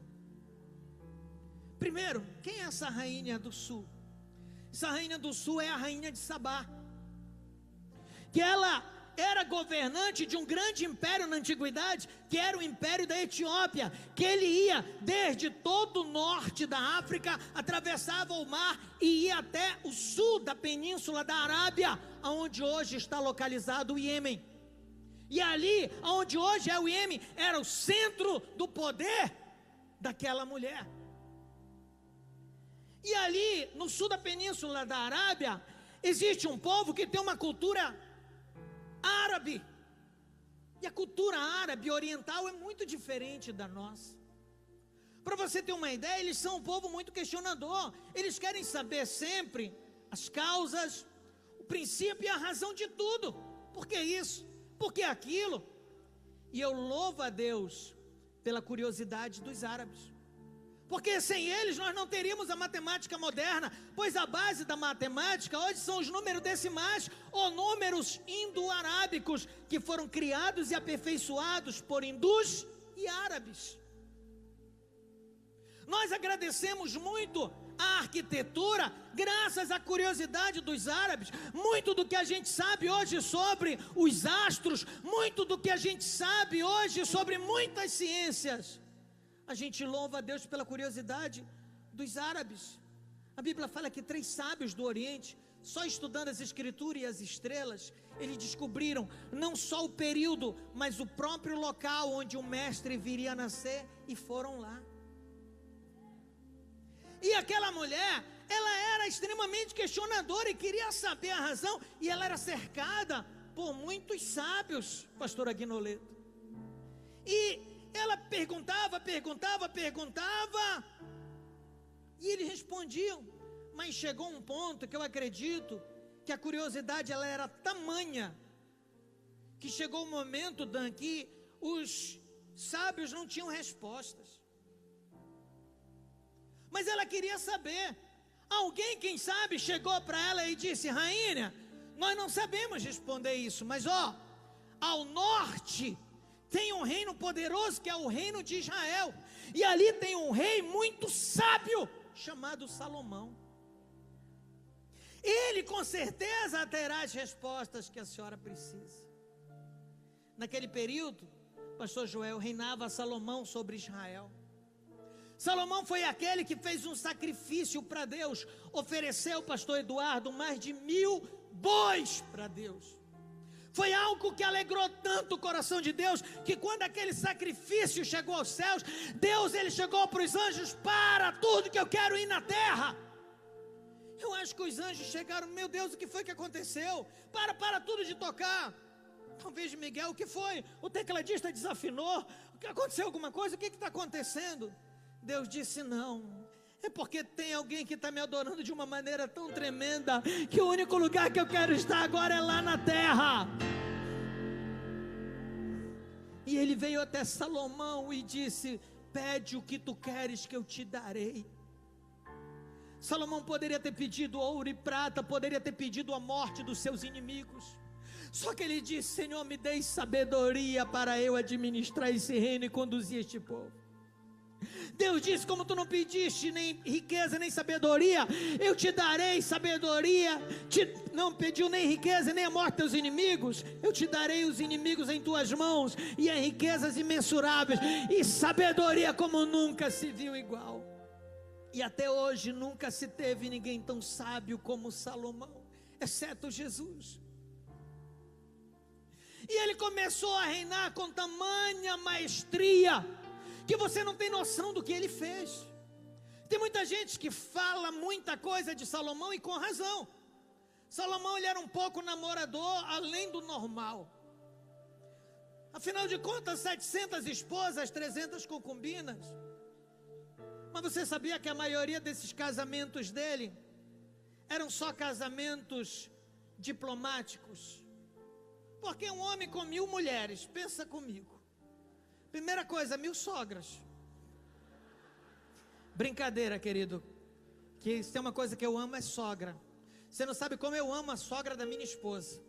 Primeiro, quem é essa rainha do sul? Essa rainha do sul é a rainha de Sabá, que ela era governante de um grande império na antiguidade, que era o império da Etiópia, que ele ia desde todo o norte da África, atravessava o mar e ia até o sul da península da Arábia, onde hoje está localizado o Iêmen. E ali, onde hoje é o Iêmen, era o centro do poder daquela mulher. E ali, no sul da península da Arábia, existe um povo que tem uma cultura árabe. E a cultura árabe oriental é muito diferente da nossa. Para você ter uma ideia, eles são um povo muito questionador. Eles querem saber sempre as causas, o princípio e a razão de tudo. Por que isso? Por que aquilo? E eu louvo a Deus pela curiosidade dos árabes, porque sem eles nós não teríamos a matemática moderna, pois a base da matemática hoje são os números decimais ou números indo-arábicos, que foram criados e aperfeiçoados por hindus e árabes. Nós agradecemos muito a arquitetura, graças à curiosidade dos árabes. Muito do que a gente sabe hoje sobre os astros, muito do que a gente sabe hoje sobre muitas ciências, a gente louva a Deus pela curiosidade dos árabes. A Bíblia fala que 3 sábios do Oriente, só estudando as escrituras e as estrelas, eles descobriram não só o período, mas o próprio local onde o mestre viria a nascer, e foram lá. E aquela mulher, ela era extremamente questionadora e queria saber a razão. E ela era cercada por muitos sábios, pastor Aguinoleto. E ela perguntava. E eles respondiam. Mas chegou um ponto que eu acredito que a curiosidade ela era tamanha, que chegou um momento, Dan, que os sábios não tinham respostas. Mas ela queria saber. Alguém, quem sabe, chegou para ela e disse: rainha, nós não sabemos responder isso, mas ao norte tem um reino poderoso que é o reino de Israel, e ali tem um rei muito sábio chamado Salomão. Ele com certeza terá as respostas que a senhora precisa. Naquele período, pastor Joel, reinava Salomão sobre Israel. Salomão foi aquele que fez um sacrifício para Deus, ofereceu, pastor Eduardo, mais de 1000 bois para Deus. Foi algo que alegrou tanto o coração de Deus, que quando aquele sacrifício chegou aos céus, Deus ele chegou para os anjos: para tudo que eu quero ir na terra. Eu acho que os anjos chegaram: meu Deus, o que foi que aconteceu? Para tudo de tocar. Talvez Miguel, o que foi? O tecladista desafinou? O que aconteceu? Alguma coisa? O que está acontecendo? Deus disse: não, é porque tem alguém que está me adorando de uma maneira tão tremenda, que o único lugar que eu quero estar agora é lá na terra. E ele veio até Salomão e disse: pede o que tu queres que eu te darei. Salomão poderia ter pedido ouro e prata, poderia ter pedido a morte dos seus inimigos, só que ele disse: Senhor, me dê sabedoria para eu administrar esse reino e conduzir este povo. Deus disse: como tu não pediste nem riqueza nem sabedoria, eu te darei sabedoria. Não pediu nem riqueza nem a morte dos inimigos, eu te darei os inimigos em tuas mãos, e as riquezas imensuráveis, e sabedoria como nunca se viu igual. E até hoje nunca se teve ninguém tão sábio como Salomão, exceto Jesus. E ele começou a reinar com tamanha maestria, que você não tem noção do que ele fez. Tem muita gente que fala muita coisa de Salomão, e com razão. Salomão ele era um pouco namorador além do normal. Afinal de contas, 700 esposas, 300 concubinas. Mas você sabia que a maioria desses casamentos dele eram só casamentos diplomáticos? Porque um homem com 1000 mulheres, pensa comigo. Primeira coisa, 1000 sogras. Brincadeira, querido, que se tem uma coisa que eu amo é sogra. Você não sabe como eu amo a sogra da minha esposa.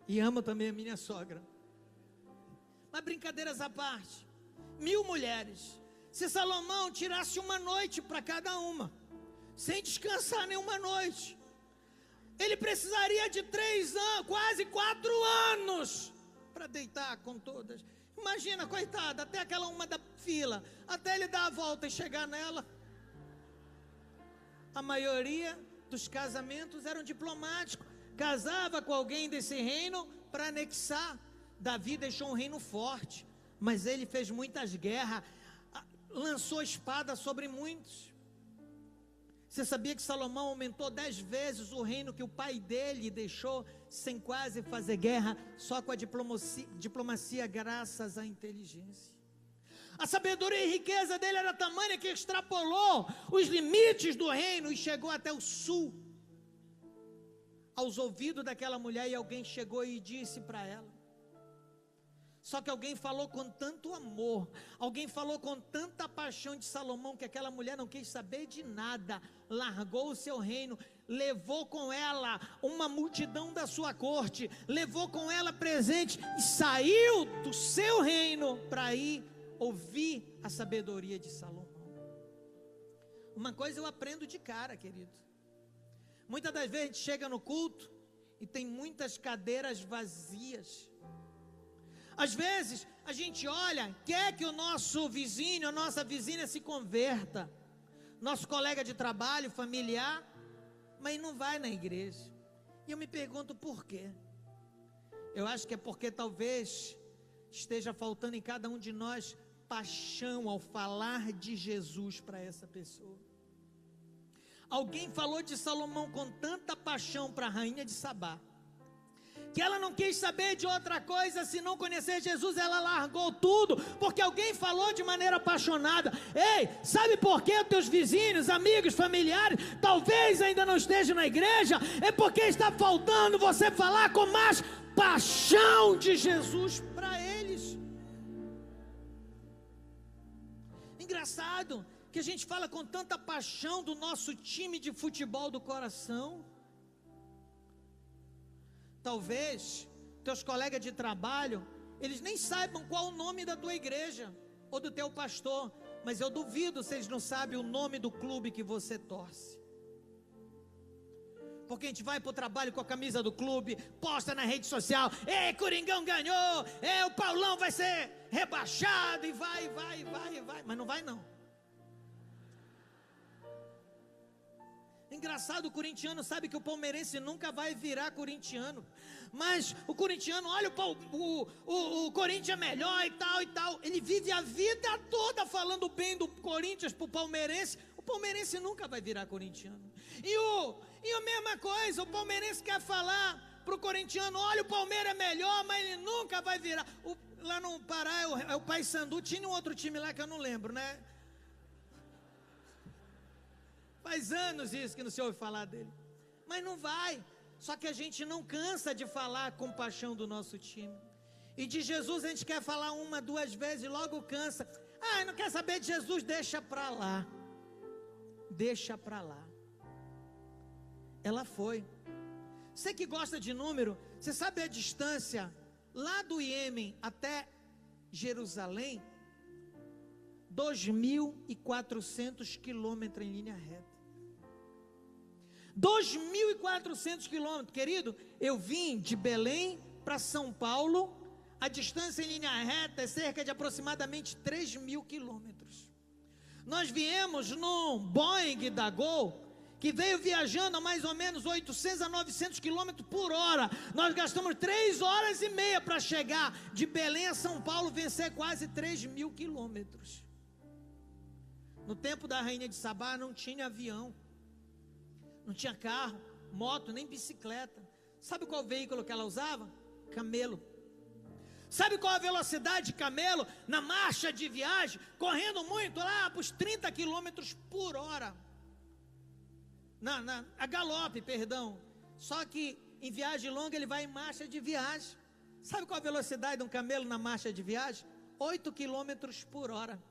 E amo também a minha sogra. Mas brincadeiras à parte, 1000 mulheres. Se Salomão tirasse uma noite para cada uma, sem descansar nenhuma noite, ele precisaria de 3 anos, quase 4 anos, para deitar com todas. Imagina, coitada, até aquela uma da fila, até ele dar a volta e chegar nela. A maioria dos casamentos eram diplomáticos. Casava com alguém desse reino para anexar. Davi deixou um reino forte, mas ele fez muitas guerras, lançou espada sobre muitos. Você sabia que Salomão aumentou 10 vezes o reino que o pai dele deixou, sem quase fazer guerra, só com a diplomacia graças à inteligência? A sabedoria e riqueza dele era tamanha que extrapolou os limites do reino e chegou até o sul, aos ouvidos daquela mulher, e alguém chegou e disse para ela. Só que alguém falou com tanto amor, alguém falou com tanta paixão de Salomão, que aquela mulher não quis saber de nada, largou o seu reino, levou com ela uma multidão da sua corte, levou com ela presente e saiu do seu reino para ir ouvir a sabedoria de Salomão. Uma coisa eu aprendo de cara, querido. Muitas das vezes a gente chega no culto e tem muitas cadeiras vazias. Às vezes a gente olha, quer que o nosso vizinho, a nossa vizinha se converta, nosso colega de trabalho, familiar, mas não vai na igreja. E eu me pergunto por quê. Eu acho que é porque talvez esteja faltando em cada um de nós paixão ao falar de Jesus para essa pessoa. Alguém falou de Salomão com tanta paixão para a rainha de Sabá, que ela não quis saber de outra coisa senão conhecer Jesus. Ela largou tudo, porque alguém falou de maneira apaixonada. Ei, sabe por que teus vizinhos, amigos, familiares, talvez ainda não estejam na igreja? É porque está faltando você falar com mais paixão de Jesus para eles. Engraçado que a gente fala com tanta paixão do nosso time de futebol do coração. Talvez teus colegas de trabalho, eles nem saibam qual o nome da tua igreja ou do teu pastor, mas eu duvido se eles não sabem o nome do clube que você torce. Porque a gente vai para o trabalho com a camisa do clube, posta na rede social: ei, Coringão ganhou, o Paulão vai ser rebaixado, e vai, mas não vai não. Engraçado, o corintiano sabe que o palmeirense nunca vai virar corintiano, mas o corintiano, olha, o Corinthians é melhor e tal, ele vive a vida toda falando bem do Corinthians para o palmeirense nunca vai virar corintiano. E a mesma coisa, o palmeirense quer falar para o corintiano: olha, o Palmeiras é melhor, mas ele nunca vai virar. Lá no Pará é o Paysandu, tinha um outro time lá que eu não lembro, né? Faz anos isso que não se ouve falar dele, mas não vai. Só que a gente não cansa de falar com paixão do nosso time, e de Jesus a gente quer falar uma, duas vezes e logo cansa. Não quer saber de Jesus? Deixa pra lá. Deixa pra lá. Ela foi. Você que gosta de número, você sabe a distância lá do Iêmen até Jerusalém? 2.400 quilômetros em linha reta. 2.400 quilômetros, querido. Eu vim de Belém para São Paulo, a distância em linha reta é cerca de aproximadamente 3.000 quilômetros. Nós viemos num Boeing da Gol, que veio viajando a mais ou menos 800 a 900 quilômetros por hora. Nós gastamos 3 horas e meia para chegar de Belém a São Paulo, vencer quase 3.000 quilômetros. No tempo da rainha de Sabá não tinha avião, não tinha carro, moto, nem bicicleta. Sabe qual veículo que ela usava? Camelo. Sabe qual a velocidade de camelo na marcha de viagem? Correndo muito lá para os 30 quilômetros por hora. A galope, perdão. Só que em viagem longa ele vai em marcha de viagem. Sabe qual a velocidade de um camelo na marcha de viagem? 8 quilômetros por hora.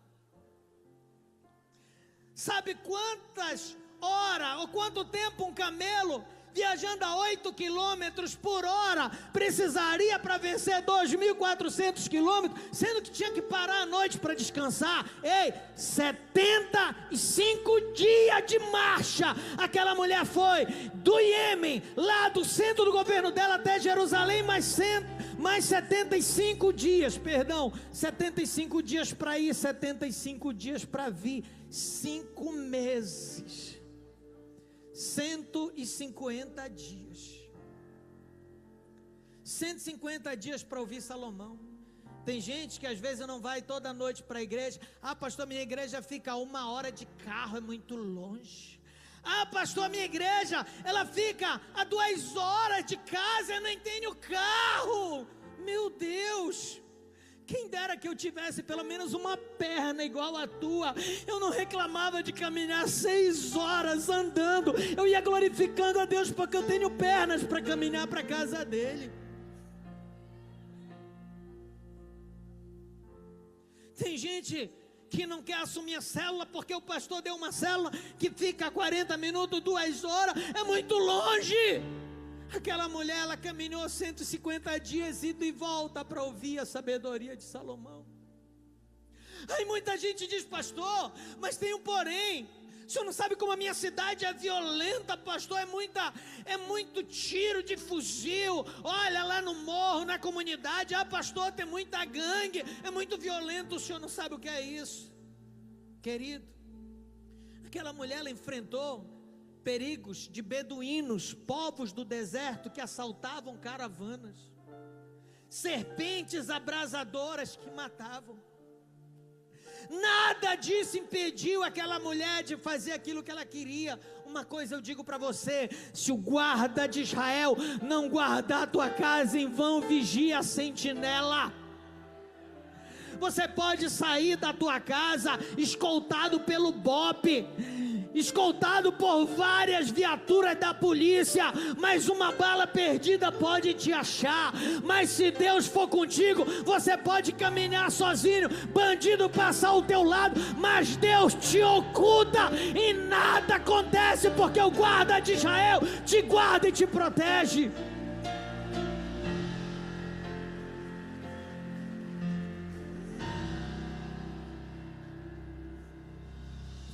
Sabe quantas horas ou quanto tempo um camelo viajando a 8 quilômetros por hora precisaria para vencer 2.400 quilômetros, sendo que tinha que parar à noite para descansar? 75 dias de marcha. Aquela mulher foi do Iêmen, lá do centro do governo dela até Jerusalém, mais 75 dias, 75 dias para ir, 75 dias para vir, 5 meses. 150 dias. 150 dias para ouvir Salomão. Tem gente que às vezes não vai toda noite para a igreja. Pastor, minha igreja fica 1 hora de carro, é muito longe. Pastor, minha igreja, ela fica a 2 horas de casa, eu nem tenho carro. Meu Deus, quem dera que eu tivesse pelo menos uma perna igual a tua. Eu não reclamava de caminhar 6 horas andando. Eu ia glorificando a Deus porque eu tenho pernas para caminhar para a casa dele. Tem gente que não quer assumir a célula porque o pastor deu uma célula que fica 40 minutos, 2 horas, é muito longe. Aquela mulher, ela caminhou 150 dias, indo e volta para ouvir a sabedoria de Salomão. Aí muita gente diz: pastor, mas tem um porém. O senhor não sabe como a minha cidade é violenta, pastor, é muito tiro de fuzil. Olha lá no morro, na comunidade, pastor, tem muita gangue, é muito violento. O senhor não sabe o que é isso, querido. Aquela mulher, ela enfrentou perigos de beduínos, povos do deserto que assaltavam caravanas, serpentes abrasadoras que matavam. Nada disso impediu aquela mulher de fazer aquilo que ela queria. Uma coisa eu digo para você: se o guarda de Israel não guardar a tua casa, em vão vigia a sentinela. Você pode sair da tua casa escoltado pelo BOPE, escoltado por várias viaturas da polícia, mas uma bala perdida pode te achar. Mas se Deus for contigo, você pode caminhar sozinho, bandido passar ao teu lado, mas Deus te oculta e nada acontece, porque o guarda de Israel te guarda e te protege.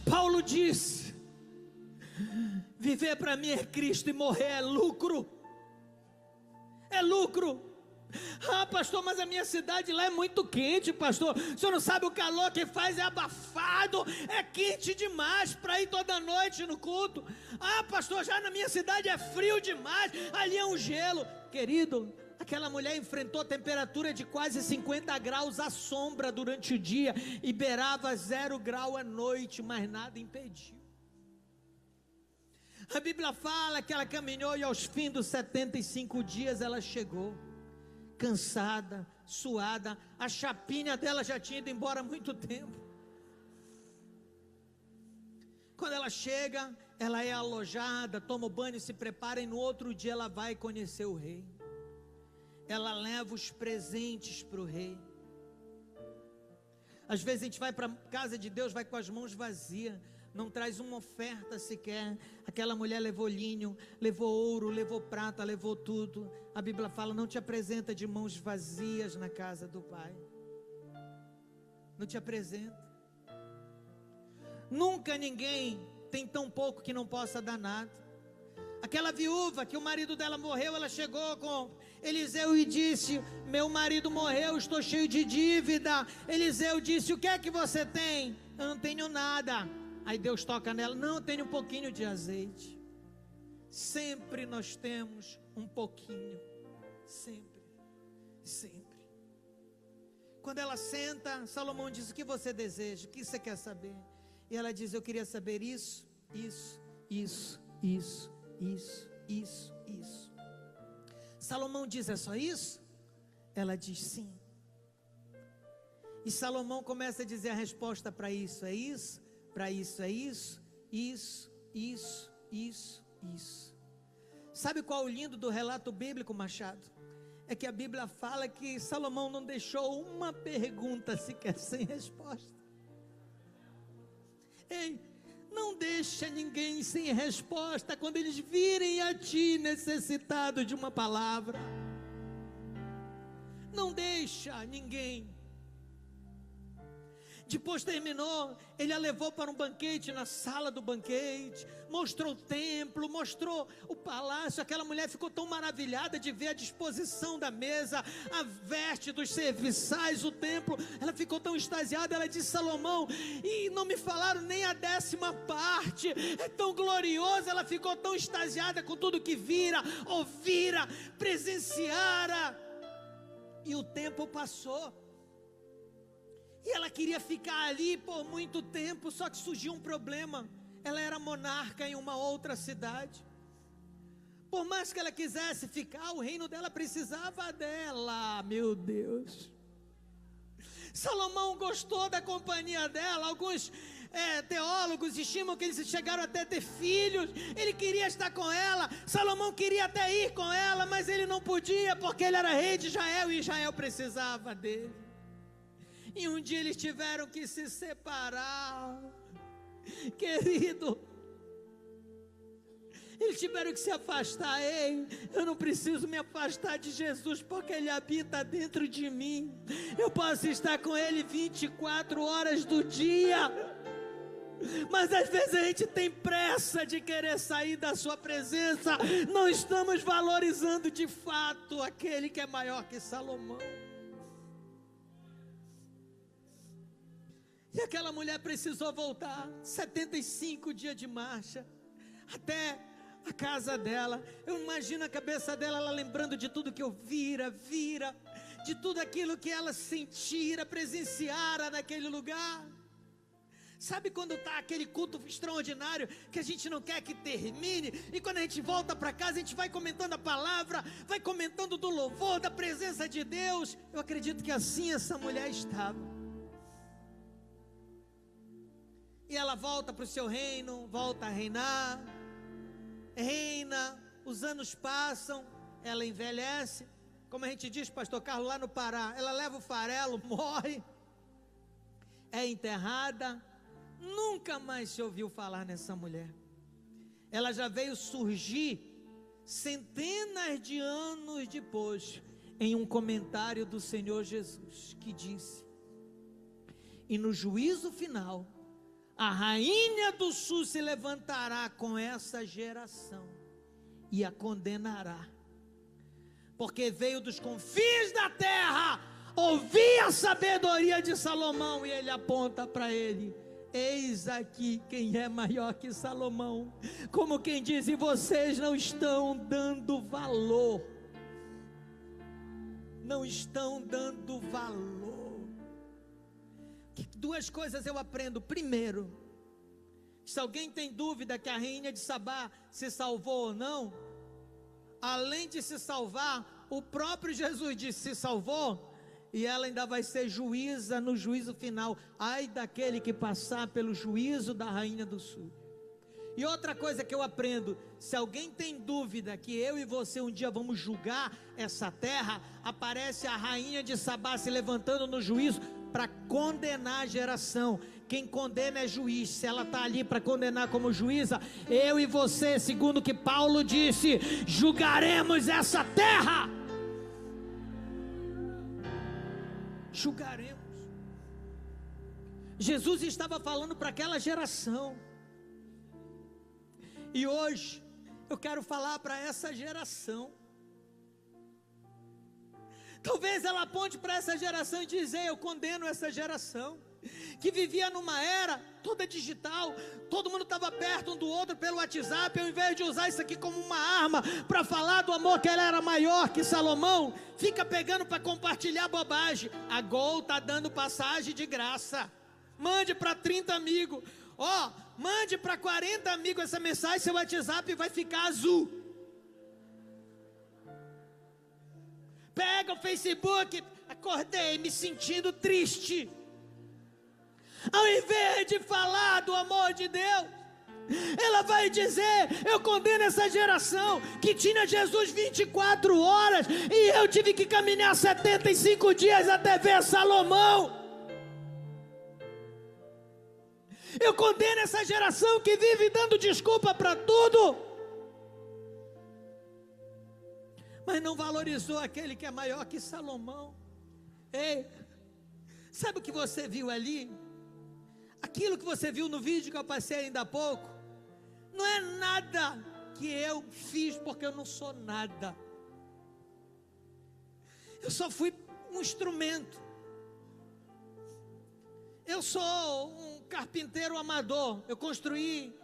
Paulo disse: viver para mim é Cristo e morrer é lucro. É lucro. Ah, pastor, mas a minha cidade lá é muito quente, pastor. O senhor não sabe o calor que faz, é abafado, é quente demais para ir toda noite no culto. Ah, pastor, já na minha cidade é frio demais, ali é um gelo. Querido, aquela mulher enfrentou temperatura de quase 50 graus à sombra durante o dia e beirava 0 grau à noite, mas nada impediu. A Bíblia fala que ela caminhou e aos fins dos 75 dias ela chegou, cansada, suada, a chapinha dela já tinha ido embora há muito tempo. Quando ela chega, ela é alojada, toma o banho, se prepara, e no outro dia ela vai conhecer o rei. Ela leva os presentes para o rei. Às vezes a gente vai para a casa de Deus, vai com as mãos vazias, não traz uma oferta sequer. Aquela mulher levou linho, levou ouro, levou prata, levou tudo. A Bíblia fala: não te apresenta de mãos vazias na casa do Pai. Não te apresenta. Nunca ninguém tem tão pouco que não possa dar nada. Aquela viúva que o marido dela morreu, ela chegou com Eliseu e disse: meu marido morreu, estou cheio de dívida. Eliseu disse: o que é que você tem? Eu não tenho nada. Aí Deus toca nela: não, eu tenho um pouquinho de azeite. Sempre nós temos um pouquinho. Sempre. Sempre. Quando ela senta, Salomão diz: o que você deseja? O que você quer saber? E ela diz: eu queria saber isso, isso, isso, isso, isso, isso, isso. Salomão diz: é só isso? Ela diz: sim. E Salomão começa a dizer a resposta para isso: é isso, para isso é isso, isso, isso, isso, isso. Sabe qual é o lindo do relato bíblico, Machado? É que a Bíblia fala que Salomão não deixou uma pergunta sequer sem resposta. Ei, não deixa ninguém sem resposta quando eles virem a ti necessitado de uma palavra. Não deixa ninguém. Depois terminou, ele a levou para um banquete, na sala do banquete, mostrou o templo, mostrou o palácio. Aquela mulher ficou tão maravilhada de ver a disposição da mesa, a veste dos serviçais, o templo. Ela ficou tão extasiada, ela disse: Salomão, e não me falaram nem a 10ª, é tão glorioso. Ela ficou tão extasiada com tudo que vira, ouvira, presenciara. E o tempo passou. E ela queria ficar ali por muito tempo, só que surgiu um problema. Ela era monarca em uma outra cidade. Por mais que ela quisesse ficar, o reino dela precisava dela. Meu Deus. Salomão gostou da companhia dela. Alguns teólogos estimam que eles chegaram até a ter filhos. Ele queria estar com ela. Salomão queria até ir com ela, mas ele não podia, porque ele era rei de Israel e Israel precisava dele. E um dia eles tiveram que se separar. Querido, eles tiveram que se afastar. Ei, eu não preciso me afastar de Jesus, porque Ele habita dentro de mim. Eu posso estar com Ele 24 horas do dia. Mas às vezes a gente tem pressa de querer sair da sua presença. Não estamos valorizando de fato aquele que é maior que Salomão. E aquela mulher precisou voltar 75 dias de marcha até a casa dela. Eu imagino a cabeça dela, ela lembrando de tudo que eu vira, de tudo aquilo que ela sentira, presenciara naquele lugar. Sabe quando está aquele culto extraordinário, que a gente não quer que termine, e quando a gente volta para casa, a gente vai comentando a palavra, vai comentando do louvor, da presença de Deus. Eu acredito que assim essa mulher estava. E ela volta para o seu reino, volta a reinar, reina, os anos passam, ela envelhece, como a gente diz, pastor Carlos, lá no Pará, ela leva o farelo, morre, é enterrada. Nunca mais se ouviu falar nessa mulher. Ela já veio surgir centenas de anos depois, em um comentário do Senhor Jesus, que disse: e no juízo final, a rainha do sul se levantará com essa geração e a condenará, porque veio dos confins da terra ouvir a sabedoria de Salomão. E ele aponta para ele: eis aqui quem é maior que Salomão. Como quem diz: e vocês não estão dando valor, não estão dando valor. Duas coisas eu aprendo. Primeiro, se alguém tem dúvida que a rainha de Sabá se salvou ou não, além de se salvar, o próprio Jesus disse: se salvou, e ela ainda vai ser juíza no juízo final. Ai daquele que passar pelo juízo da rainha do sul. E outra coisa que eu aprendo: se alguém tem dúvida que eu e você um dia vamos julgar essa terra, aparece a rainha de Sabá se levantando no juízo para condenar a geração. Quem condena é juiz. Se ela está ali para condenar como juíza, eu e você, segundo o que Paulo disse, julgaremos essa terra. Julgaremos. Jesus estava falando para aquela geração, e hoje eu quero falar para essa geração. Talvez ela aponte para essa geração e dizer: eu condeno essa geração que vivia numa era toda digital, todo mundo estava perto um do outro pelo WhatsApp. Ao invés de usar isso aqui como uma arma para falar do amor que ela era maior que Salomão, fica pegando para compartilhar bobagem. A Gol está dando passagem de graça, mande para 30 amigos, mande para 40 amigos essa mensagem, seu WhatsApp vai ficar azul. Pega o Facebook, acordei me sentindo triste, ao invés de falar do amor de Deus, ela vai dizer: eu condeno essa geração que tinha Jesus 24 horas, e eu tive que caminhar 75 dias até ver Salomão. Eu condeno essa geração que vive dando desculpa para tudo, mas não valorizou aquele que é maior que Salomão. Ei, sabe o que você viu ali? Aquilo que você viu no vídeo que eu passei ainda há pouco, não é nada que eu fiz, porque eu não sou nada. Eu só fui um instrumento. Eu sou um carpinteiro amador. Eu construí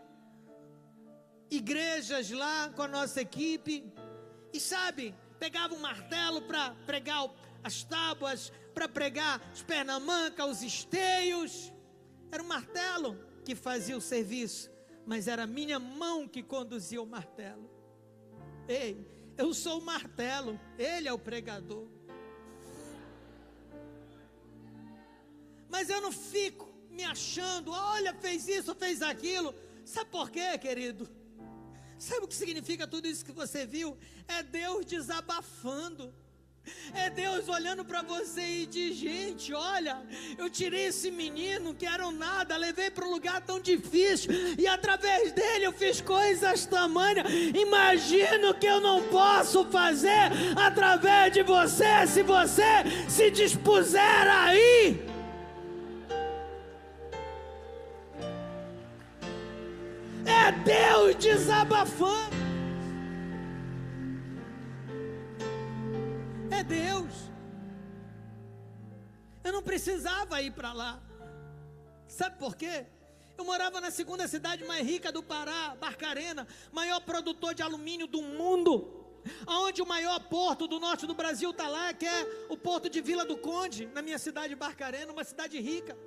igrejas lá com a nossa equipe. E sabe, pegava um martelo para pregar as tábuas, para pregar os pernamancas, os esteios. Era um martelo que fazia o serviço, mas era a minha mão que conduzia o martelo. Ei, eu sou o martelo, ele é o pregador. Mas eu não fico me achando: olha, fez isso, fez aquilo. Sabe por quê, querido? Sabe o que significa tudo isso que você viu? É Deus desabafando. É Deus olhando para você e diz: gente, olha, eu tirei esse menino que era um nada, levei para um lugar tão difícil, e através dele eu fiz coisas tamanhas. Imagino que eu não posso fazer através de você, se você se dispuser aí. É Deus desabafando. É Deus. Eu não precisava ir para lá. Sabe por quê? Eu morava na segunda cidade mais rica do Pará, Barcarena, maior produtor de alumínio do mundo, onde o maior porto do norte do Brasil está lá, que é o porto de Vila do Conde, na minha cidade de Barcarena, uma cidade rica.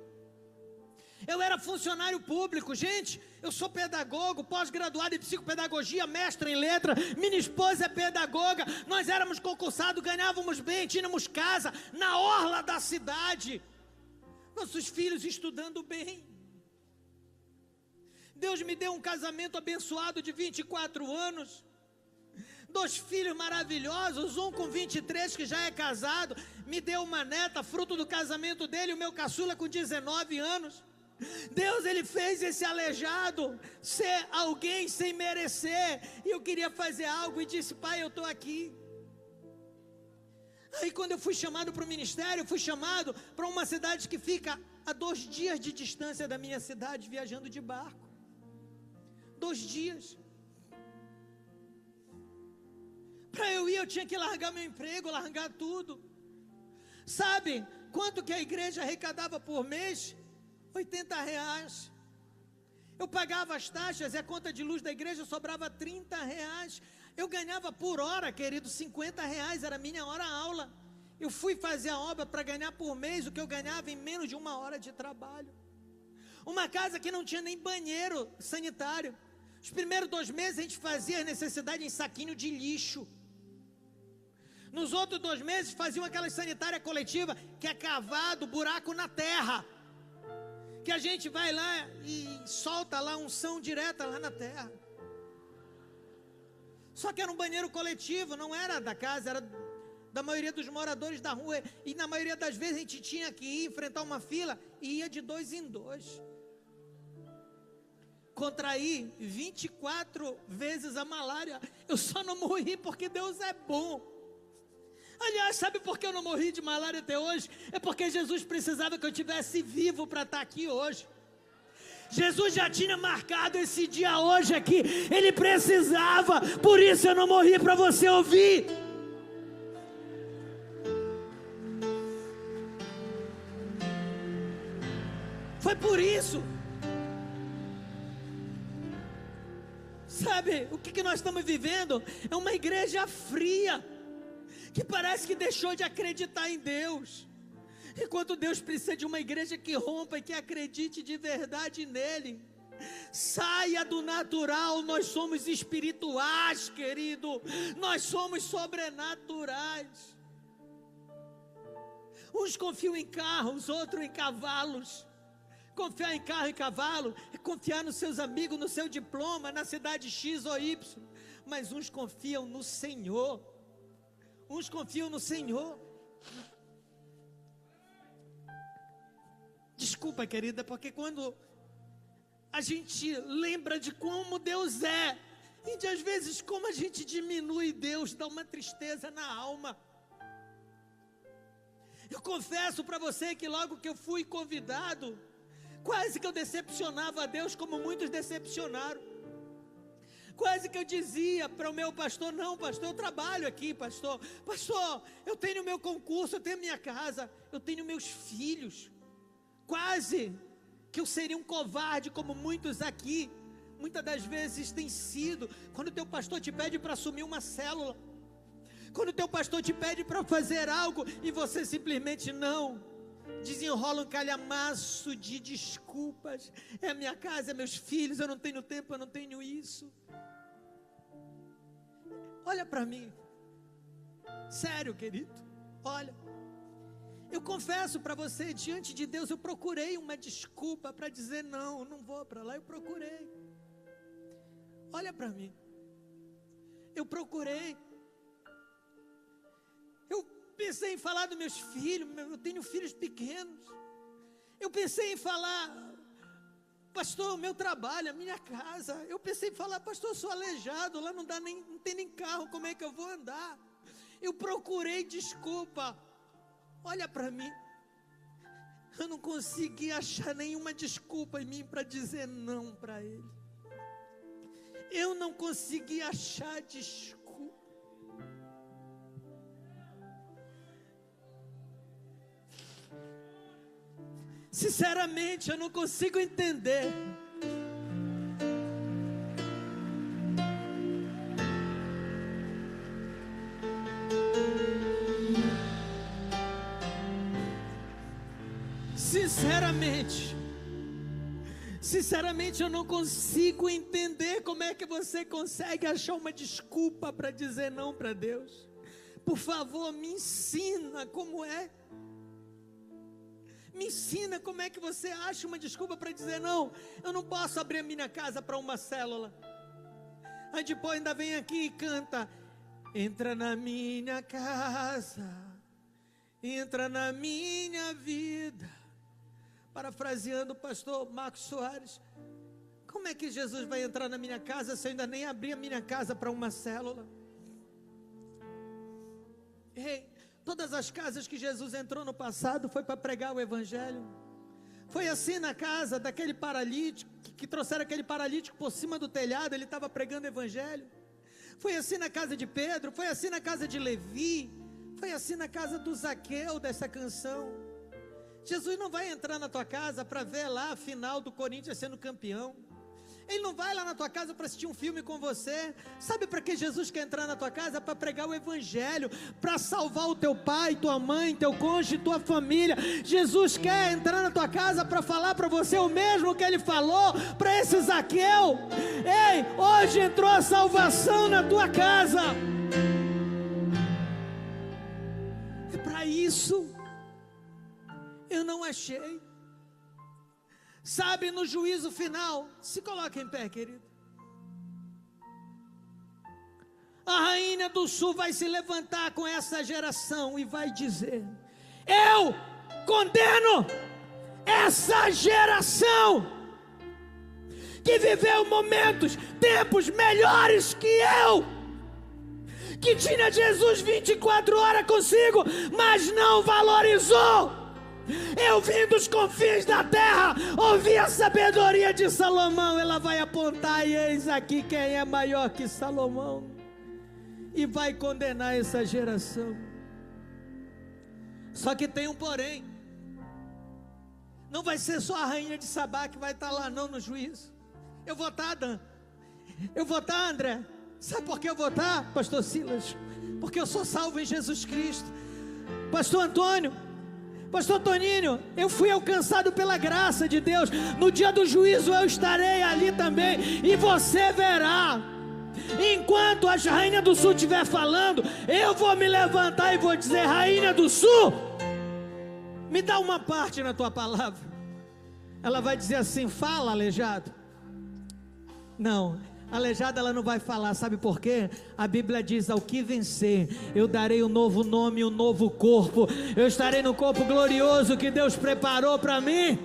Eu era funcionário público, gente, eu sou pedagogo, pós-graduado em psicopedagogia, mestre em letra, minha esposa é pedagoga, nós éramos concursados, ganhávamos bem, tínhamos casa na orla da cidade, nossos filhos estudando bem. Deus me deu um casamento abençoado de 24 anos, 2 filhos maravilhosos, um com 23 que já é casado, me deu uma neta, fruto do casamento dele, o meu caçula com 19 anos. Deus, ele fez esse aleijado ser alguém sem merecer, e eu queria fazer algo, e disse: pai, eu estou aqui. Aí quando eu fui chamado para o ministério, eu fui chamado para uma cidade que fica a 2 dias de distância da minha cidade, viajando de barco, 2 dias. Para eu ir, eu tinha que largar meu emprego, largar tudo. Sabe quanto que a igreja arrecadava por mês? R$80. Eu pagava as taxas e a conta de luz da igreja sobrava R$30. Eu ganhava por hora, querido, R$50, era a minha hora-aula. Eu fui fazer a obra para ganhar por mês o que eu ganhava em menos de 1 hora de trabalho. Uma casa que não tinha nem banheiro sanitário. Os primeiros 2 meses a gente fazia necessidade em saquinho de lixo. Nos outros 2 meses faziam aquela sanitária coletiva, que é cavado buraco na terra, que a gente vai lá e solta lá unção direta lá na terra. Só que era um banheiro coletivo, não era da casa, era da maioria dos moradores da rua. E na maioria das vezes a gente tinha que ir enfrentar uma fila e ia de 2 em 2. Contraí 24 vezes a malária. Eu só não morri porque Deus é bom. Aliás, sabe por que eu não morri de malária até hoje? É porque Jesus precisava que eu estivesse vivo para estar aqui hoje. Jesus já tinha marcado esse dia hoje aqui. Ele precisava, por isso eu não morri, para você ouvir. Foi por isso. Sabe, o que nós estamos vivendo é uma igreja fria, que parece que deixou de acreditar em Deus, enquanto Deus precisa de uma igreja que rompa e que acredite de verdade nele. Saia do natural, nós somos espirituais, querido, nós somos sobrenaturais. Uns confiam em carros, outros em cavalos. Confiar em carro e cavalo é confiar nos seus amigos, no seu diploma, na cidade X ou Y. Mas uns confiam no Senhor. Uns confiam no Senhor. Desculpa, querida, porque quando a gente lembra de como Deus é, e de às vezes como a gente diminui Deus, dá uma tristeza na alma. Eu confesso para você que logo que eu fui convidado, quase que eu decepcionava a Deus, como muitos decepcionaram. Quase que eu dizia para o meu pastor: não, pastor, eu trabalho aqui, pastor, eu tenho meu concurso, eu tenho minha casa, eu tenho meus filhos. Quase que eu seria um covarde, como muitos aqui, muitas das vezes tem sido, quando o teu pastor te pede para assumir uma célula, quando o teu pastor te pede para fazer algo, e você simplesmente não, desenrola um calhamaço de desculpas. É a minha casa, é meus filhos, eu não tenho tempo, eu não tenho isso. Olha para mim, sério, querido, olha, eu confesso para você, diante de Deus, eu procurei uma desculpa para dizer não, não vou para lá, eu procurei. Olha para mim, eu procurei. Eu pensei em falar dos meus filhos, eu tenho filhos pequenos. Eu pensei em falar: pastor, o meu trabalho, a minha casa. Eu pensei em falar: pastor, eu sou aleijado, lá não tem nem carro, como é que eu vou andar? Eu procurei desculpa. Olha para mim, eu não consegui achar nenhuma desculpa em mim para dizer não para ele. Eu não consegui achar desculpa. Sinceramente, eu não consigo entender. Sinceramente, Sinceramente, eu não consigo entender como é que você consegue achar uma desculpa para dizer não para Deus. Por favor, me ensina como é. Me ensina como é que você acha uma desculpa para dizer não. Eu não posso abrir a minha casa para uma célula. Aí depois ainda vem aqui e canta: entra na minha casa, entra na minha vida. Parafraseando o pastor Marcos Soares: como é que Jesus vai entrar na minha casa se eu ainda nem abri a minha casa para uma célula? Ei, todas as casas que Jesus entrou no passado foi para pregar o evangelho. Foi assim na casa daquele paralítico, que trouxeram aquele paralítico por cima do telhado, ele estava pregando o evangelho. Foi assim na casa de Pedro, foi assim na casa de Levi, foi assim na casa do Zaqueu dessa canção. Jesus não vai entrar na tua casa para ver lá a final do Corinthians sendo campeão. Ele não vai lá na tua casa para assistir um filme com você. Sabe para que Jesus quer entrar na tua casa? Para pregar o evangelho, para salvar o teu pai, tua mãe, teu cônjuge, tua família. Jesus quer entrar na tua casa para falar para você o mesmo que ele falou para esse Zaqueu. Ei, hoje entrou a salvação na tua casa. É para isso. Eu não achei. Sabe, no juízo final, se coloca em pé, querido. A rainha do sul vai se levantar com essa geração e vai dizer: eu condeno essa geração que viveu momentos, tempos melhores que eu, que tinha Jesus 24 horas consigo, mas não valorizou. Eu vim dos confins da terra, ouvi a sabedoria de Salomão. Ela vai apontar: e eis aqui quem é maior que Salomão, e vai condenar essa geração. Só que tem um porém. Não vai ser só a rainha de Sabá que vai estar lá não no juízo. Eu vou estar, Dan. Eu vou estar, André. Sabe por que eu vou estar, pastor Silas? Porque eu sou salvo em Jesus Cristo. Pastor Antônio, pastor Toninho, eu fui alcançado pela graça de Deus. No dia do juízo eu estarei ali também, e você verá. Enquanto a rainha do sul estiver falando, eu vou me levantar e vou dizer: rainha do sul, me dá uma parte na tua palavra. Ela vai dizer assim: fala, aleijado. Não, aleijada ela não vai falar. Sabe por quê? A Bíblia diz: ao que vencer, eu darei um novo nome e um novo corpo. Eu estarei no corpo glorioso que Deus preparou para mim.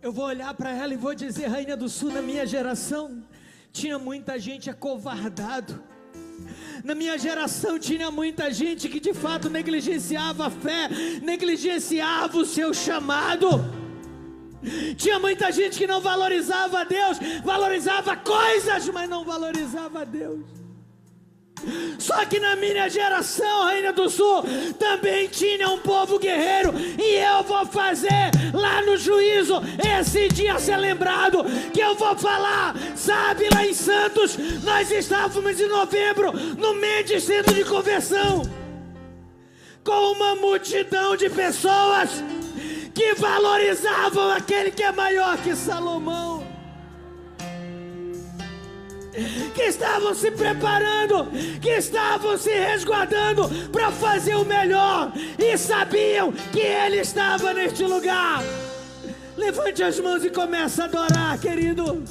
Eu vou olhar para ela e vou dizer: rainha do sul, na minha geração tinha muita gente acovardado. Na minha geração tinha muita gente que de fato negligenciava a fé, negligenciava o seu chamado. Tinha muita gente que não valorizava a Deus, valorizava coisas, mas não valorizava a Deus. Só que na minha geração, rainha do sul, também tinha um povo guerreiro. E eu vou fazer lá no juízo esse dia ser lembrado, que eu vou falar. Sabe, lá em Santos, nós estávamos em novembro no Mendes Centro de Conversão, com uma multidão de pessoas que valorizavam aquele que é maior que Salomão, que estavam se preparando, que estavam se resguardando para fazer o melhor, e sabiam que Ele estava neste lugar. Levante as mãos e comece a adorar, querido,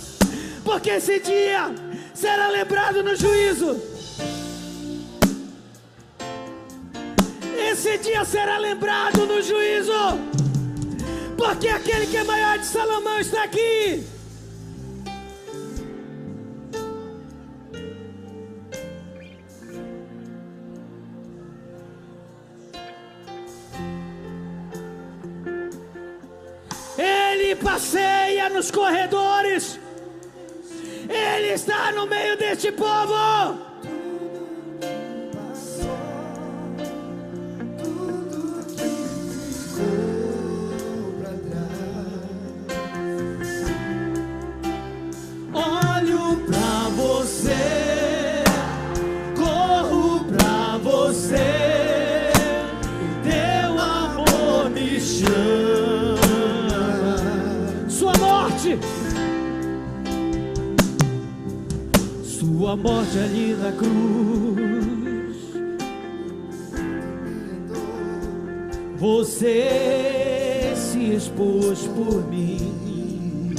porque esse dia será lembrado no juízo. Esse dia será lembrado no juízo, porque aquele que é maior de Salomão está aqui. Ele passeia nos corredores, Ele está no meio deste povo. Olho pra você, corro pra você. chama. Sua morte ali na cruz, você se expôs por mim,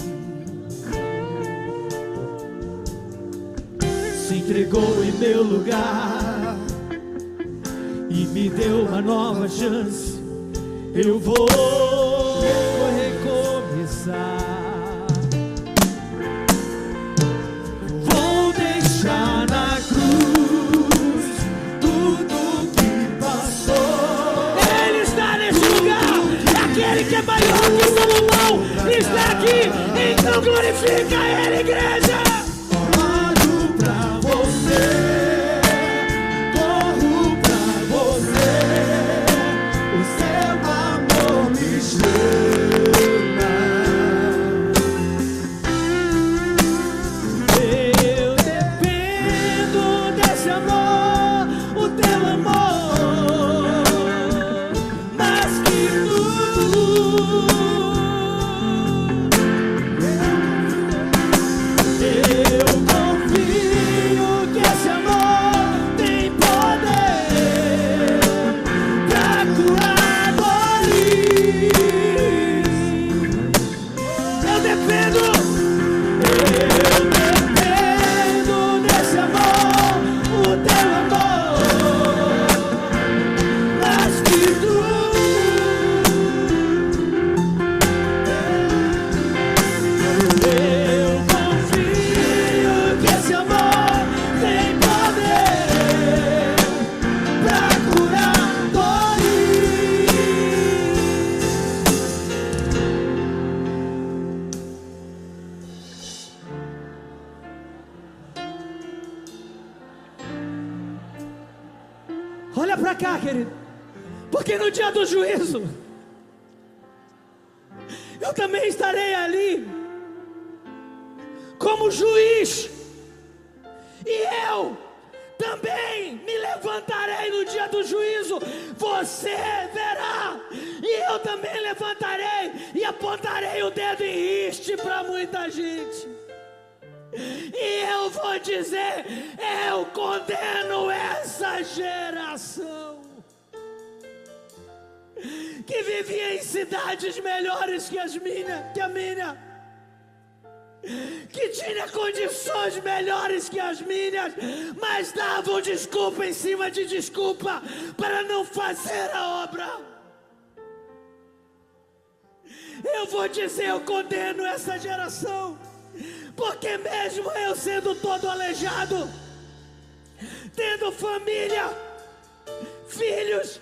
se entregou em meu lugar e me deu uma nova chance. Eu vou recomeçar. Vou deixar na cruz tudo que passou. Ele está neste lugar. Aquele que é maior que Salomão está aqui. Então glorifica ele, igreja. Olho pra você, corro pra você. O seu amor me chama. Eu dependo desse amor, o teu amor, mais que tudo. Eu confio que esse amor tem poder pra curar dores. Eu dependo desse amor, o teu amor, mais que tudo. Eu confio que esse amor tem poder pra curar dores. Olha pra cá, querido, porque no dia do juízo eu também estarei ali como juiz, e eu também me levantarei no dia do juízo. Você verá, e eu também levantarei e apontarei o dedo em riste para muita gente. E eu vou dizer: eu condeno essa geração que vivia em cidades melhores que a minha, que tinha condições melhores que as minhas, mas davam desculpa em cima de desculpa para não fazer a obra. Eu vou dizer: eu condeno essa geração, porque mesmo eu sendo todo aleijado, tendo família, filhos,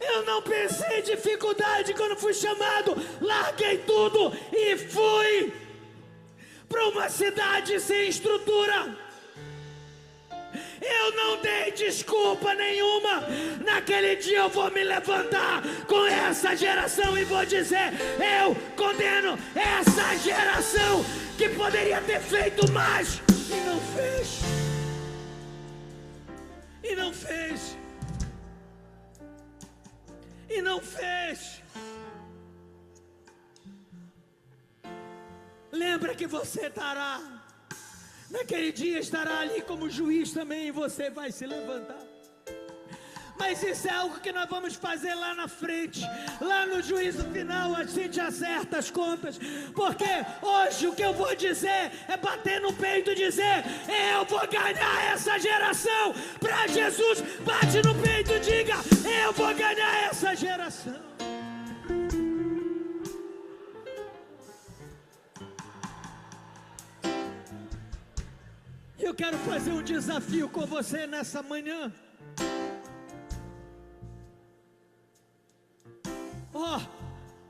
eu não pensei em dificuldade quando fui chamado. Larguei tudo e fui para uma cidade sem estrutura. Eu não dei desculpa nenhuma. Naquele dia eu vou me levantar com essa geração e vou dizer: eu condeno essa geração que poderia ter feito mais e não fez. E não fez. E não fez. Lembra que você estará, naquele dia estará ali como juiz também, e você vai se levantar. Mas isso é algo que nós vamos fazer lá na frente, lá no juízo final. A gente acerta as contas, porque hoje o que eu vou dizer é bater no peito e dizer: eu vou ganhar essa geração. Para Jesus, bate no peito e diga: eu vou ganhar essa geração. Eu quero fazer um desafio com você nessa manhã.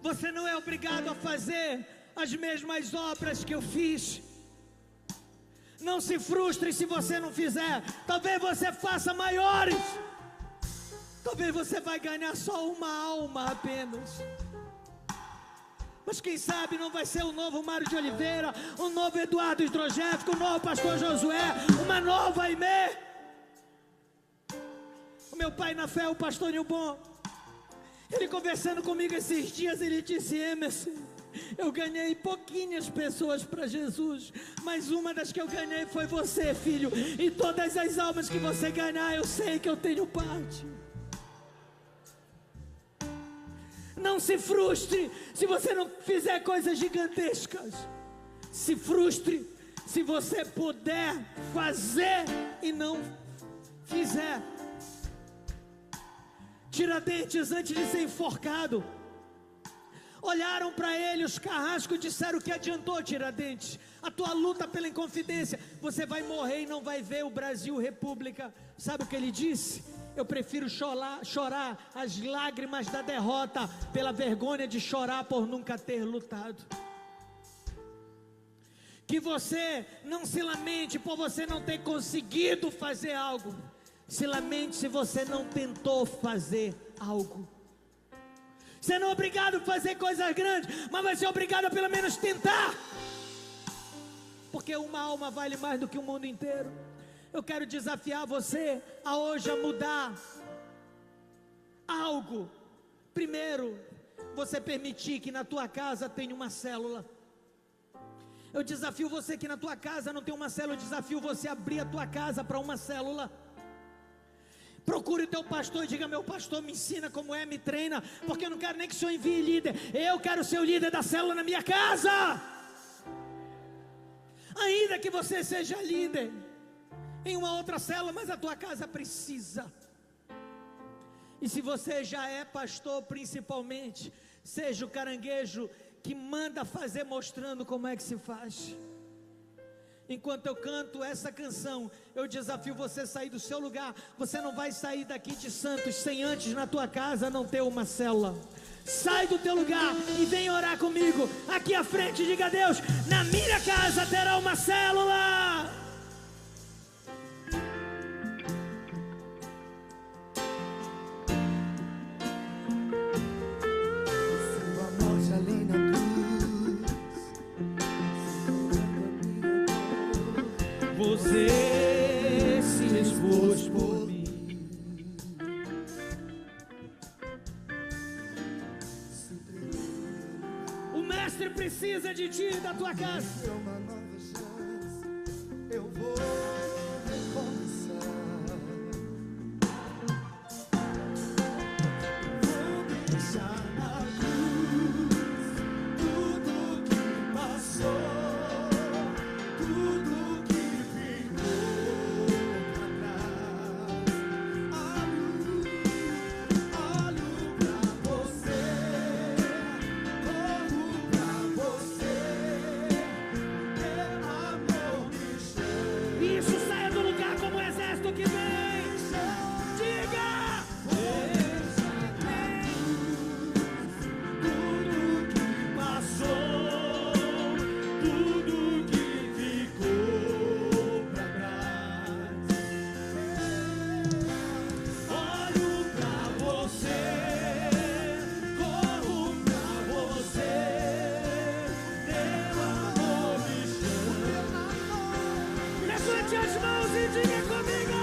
Você não é obrigado a fazer as mesmas obras que eu fiz. Não se frustre se você não fizer. Talvez você faça maiores. Talvez você vai ganhar só uma alma apenas. Mas quem sabe não vai ser o novo Mário de Oliveira, o novo Eduardo Hidrogéfico, o novo pastor Josué, uma nova Aimee. O meu pai na fé, o pastor Nilbon, ele conversando comigo esses dias, ele disse: Emerson, eu ganhei pouquinhas pessoas para Jesus, mas uma das que eu ganhei foi você, filho. E todas as almas que você ganhar, eu sei que eu tenho parte. Não se frustre se você não fizer coisas gigantescas. Se frustre se você puder fazer e não fizer. Tiradentes, antes de ser enforcado, olharam para ele, os carrascos, e disseram: o que adiantou, Tiradentes? A tua luta pela Inconfidência, você vai morrer e não vai ver o Brasil república. Sabe o que ele disse? Eu prefiro chorar as lágrimas da derrota, pela vergonha de chorar por nunca ter lutado. Que você não se lamente por você não ter conseguido fazer algo. Se lamente se você não tentou fazer algo. Você não é obrigado a fazer coisas grandes, mas vai ser obrigado a pelo menos tentar. Porque uma alma vale mais do que o mundo inteiro. Eu quero desafiar você a hoje a mudar algo. Primeiro, você permitir que na tua casa tenha uma célula. Eu desafio você que na tua casa não tem uma célula. Eu desafio você a abrir a tua casa para uma célula. Procure o teu pastor e diga: meu pastor, me ensina como é, me treina, porque eu não quero nem que o senhor envie líder, eu quero ser o líder da célula na minha casa. Ainda que você seja líder em uma outra célula, mas a tua casa precisa. E se você já é pastor, principalmente, seja o caranguejo que manda fazer, mostrando como é que se faz. Enquanto eu canto essa canção, eu desafio você a sair do seu lugar. Você não vai sair daqui de Santos sem antes na tua casa não ter uma célula. Sai do teu lugar e vem orar comigo aqui à frente. Diga a Deus: na minha casa terá uma célula. Sua morte além da cruz, Você se expôs por mim. O mestre precisa de ti e da tua casa. é uma nova chance. Eu vou recomeçar. Vou deixar na cruz tudo que passou, tudo que ficou pra trás. Olho pra você, corro pra você, teu amor me chama. Isso, saia do lugar como um exército que vem. Diga! Tudo que passou, tudo que ficou pra trás. Olho pra você, corro pra você, teu amor me chama. Levante as mãos e diga comigo: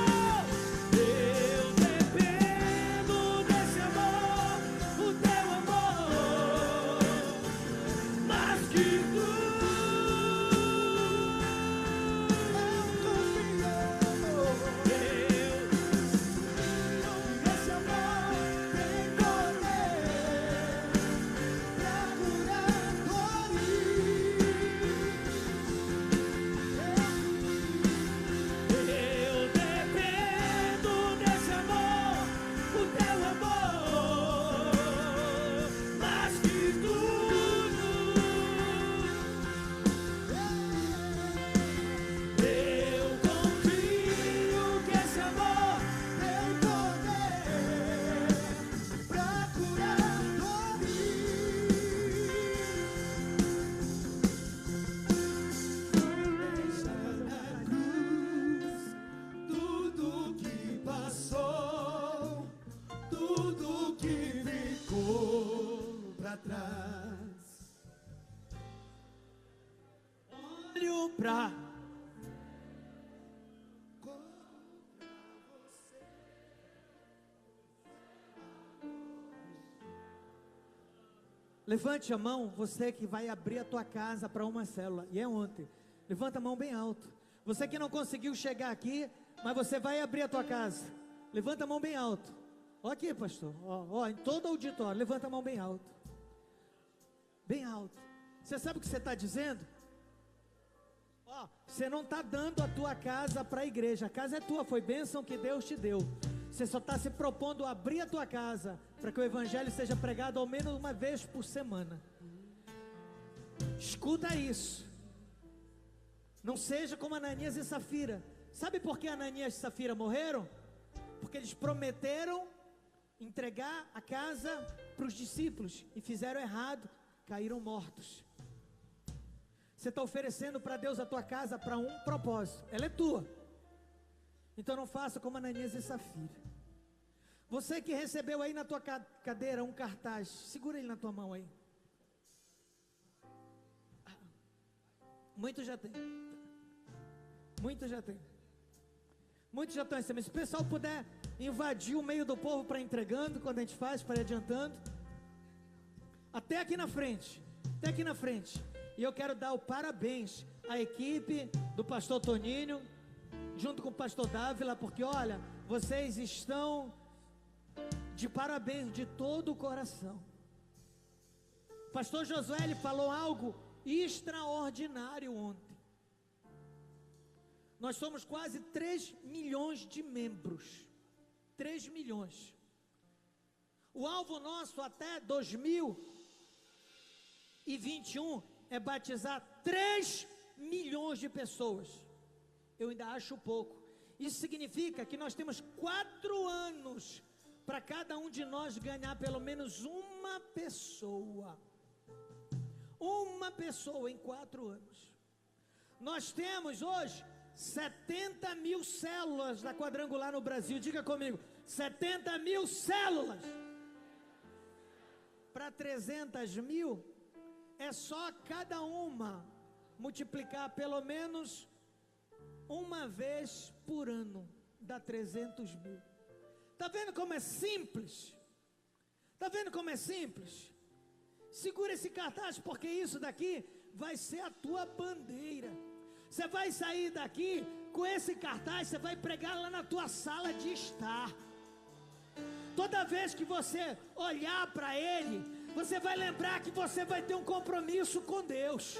Eu dependo desse amor, o teu amor, mais que tudo. Eu confio, esse amor tem poder pra curar dores. Eu dependo desse amor, o teu amor, mais que tudo. Eu confio que esse amor tem poder pra curar dores. Deixa na cruz tudo que passou, tudo que ficou pra trás. olho pra. Levante a mão, você que vai abrir a tua casa para uma célula. E é ontem. Levanta a mão bem alto. Você que não conseguiu chegar aqui, mas você vai abrir a tua casa. Levanta a mão bem alto. Ó aqui, pastor. Ó, em todo o auditório. Levanta a mão bem alto. Bem alto. Você sabe o que você está dizendo? Ó, você não está dando a tua casa para a igreja. A casa é tua, foi bênção que Deus te deu. Você só está se propondo a abrir a tua casa para que o evangelho seja pregado ao menos uma vez por semana. Escuta isso. Não seja como Ananias e Safira. Sabe por que Ananias e Safira morreram? Porque eles prometeram entregar a casa para os discípulos e fizeram errado, caíram mortos. Você está oferecendo para Deus a tua casa para um propósito, ela é tua. Então não faça como Ananias e Safira. Você que recebeu aí na tua cadeira um cartaz, segura ele na tua mão aí. Muitos já tem. Muitos já tem. Muitos já estão em cima. Se o pessoal puder invadir o meio do povo para entregando, quando a gente faz, para ir adiantando. Até aqui na frente. Até aqui na frente. E eu quero dar o parabéns à equipe do pastor Toninho, junto com o pastor Dávila, porque olha, vocês estão de parabéns de todo o coração. O pastor Josué, ele falou algo extraordinário ontem. Nós somos quase 3 milhões de membros. 3 milhões. O alvo nosso até 2021 é batizar 3 milhões de pessoas. Eu ainda acho pouco. Isso significa que nós temos 4 anos para cada um de nós ganhar pelo menos uma pessoa. Uma pessoa em 4 anos. Nós temos hoje 70 mil células da Quadrangular no Brasil. Diga comigo, 70 mil células. Para 300 mil, é só cada uma multiplicar pelo menos uma vez por ano. Dá 300 mil. Está vendo como é simples? Está vendo como é simples? Segura esse cartaz, porque isso daqui vai ser a tua bandeira. Você vai sair daqui com esse cartaz, você vai pregar lá na tua sala de estar. Toda vez que você olhar para ele, você vai lembrar que você vai ter um compromisso com Deus.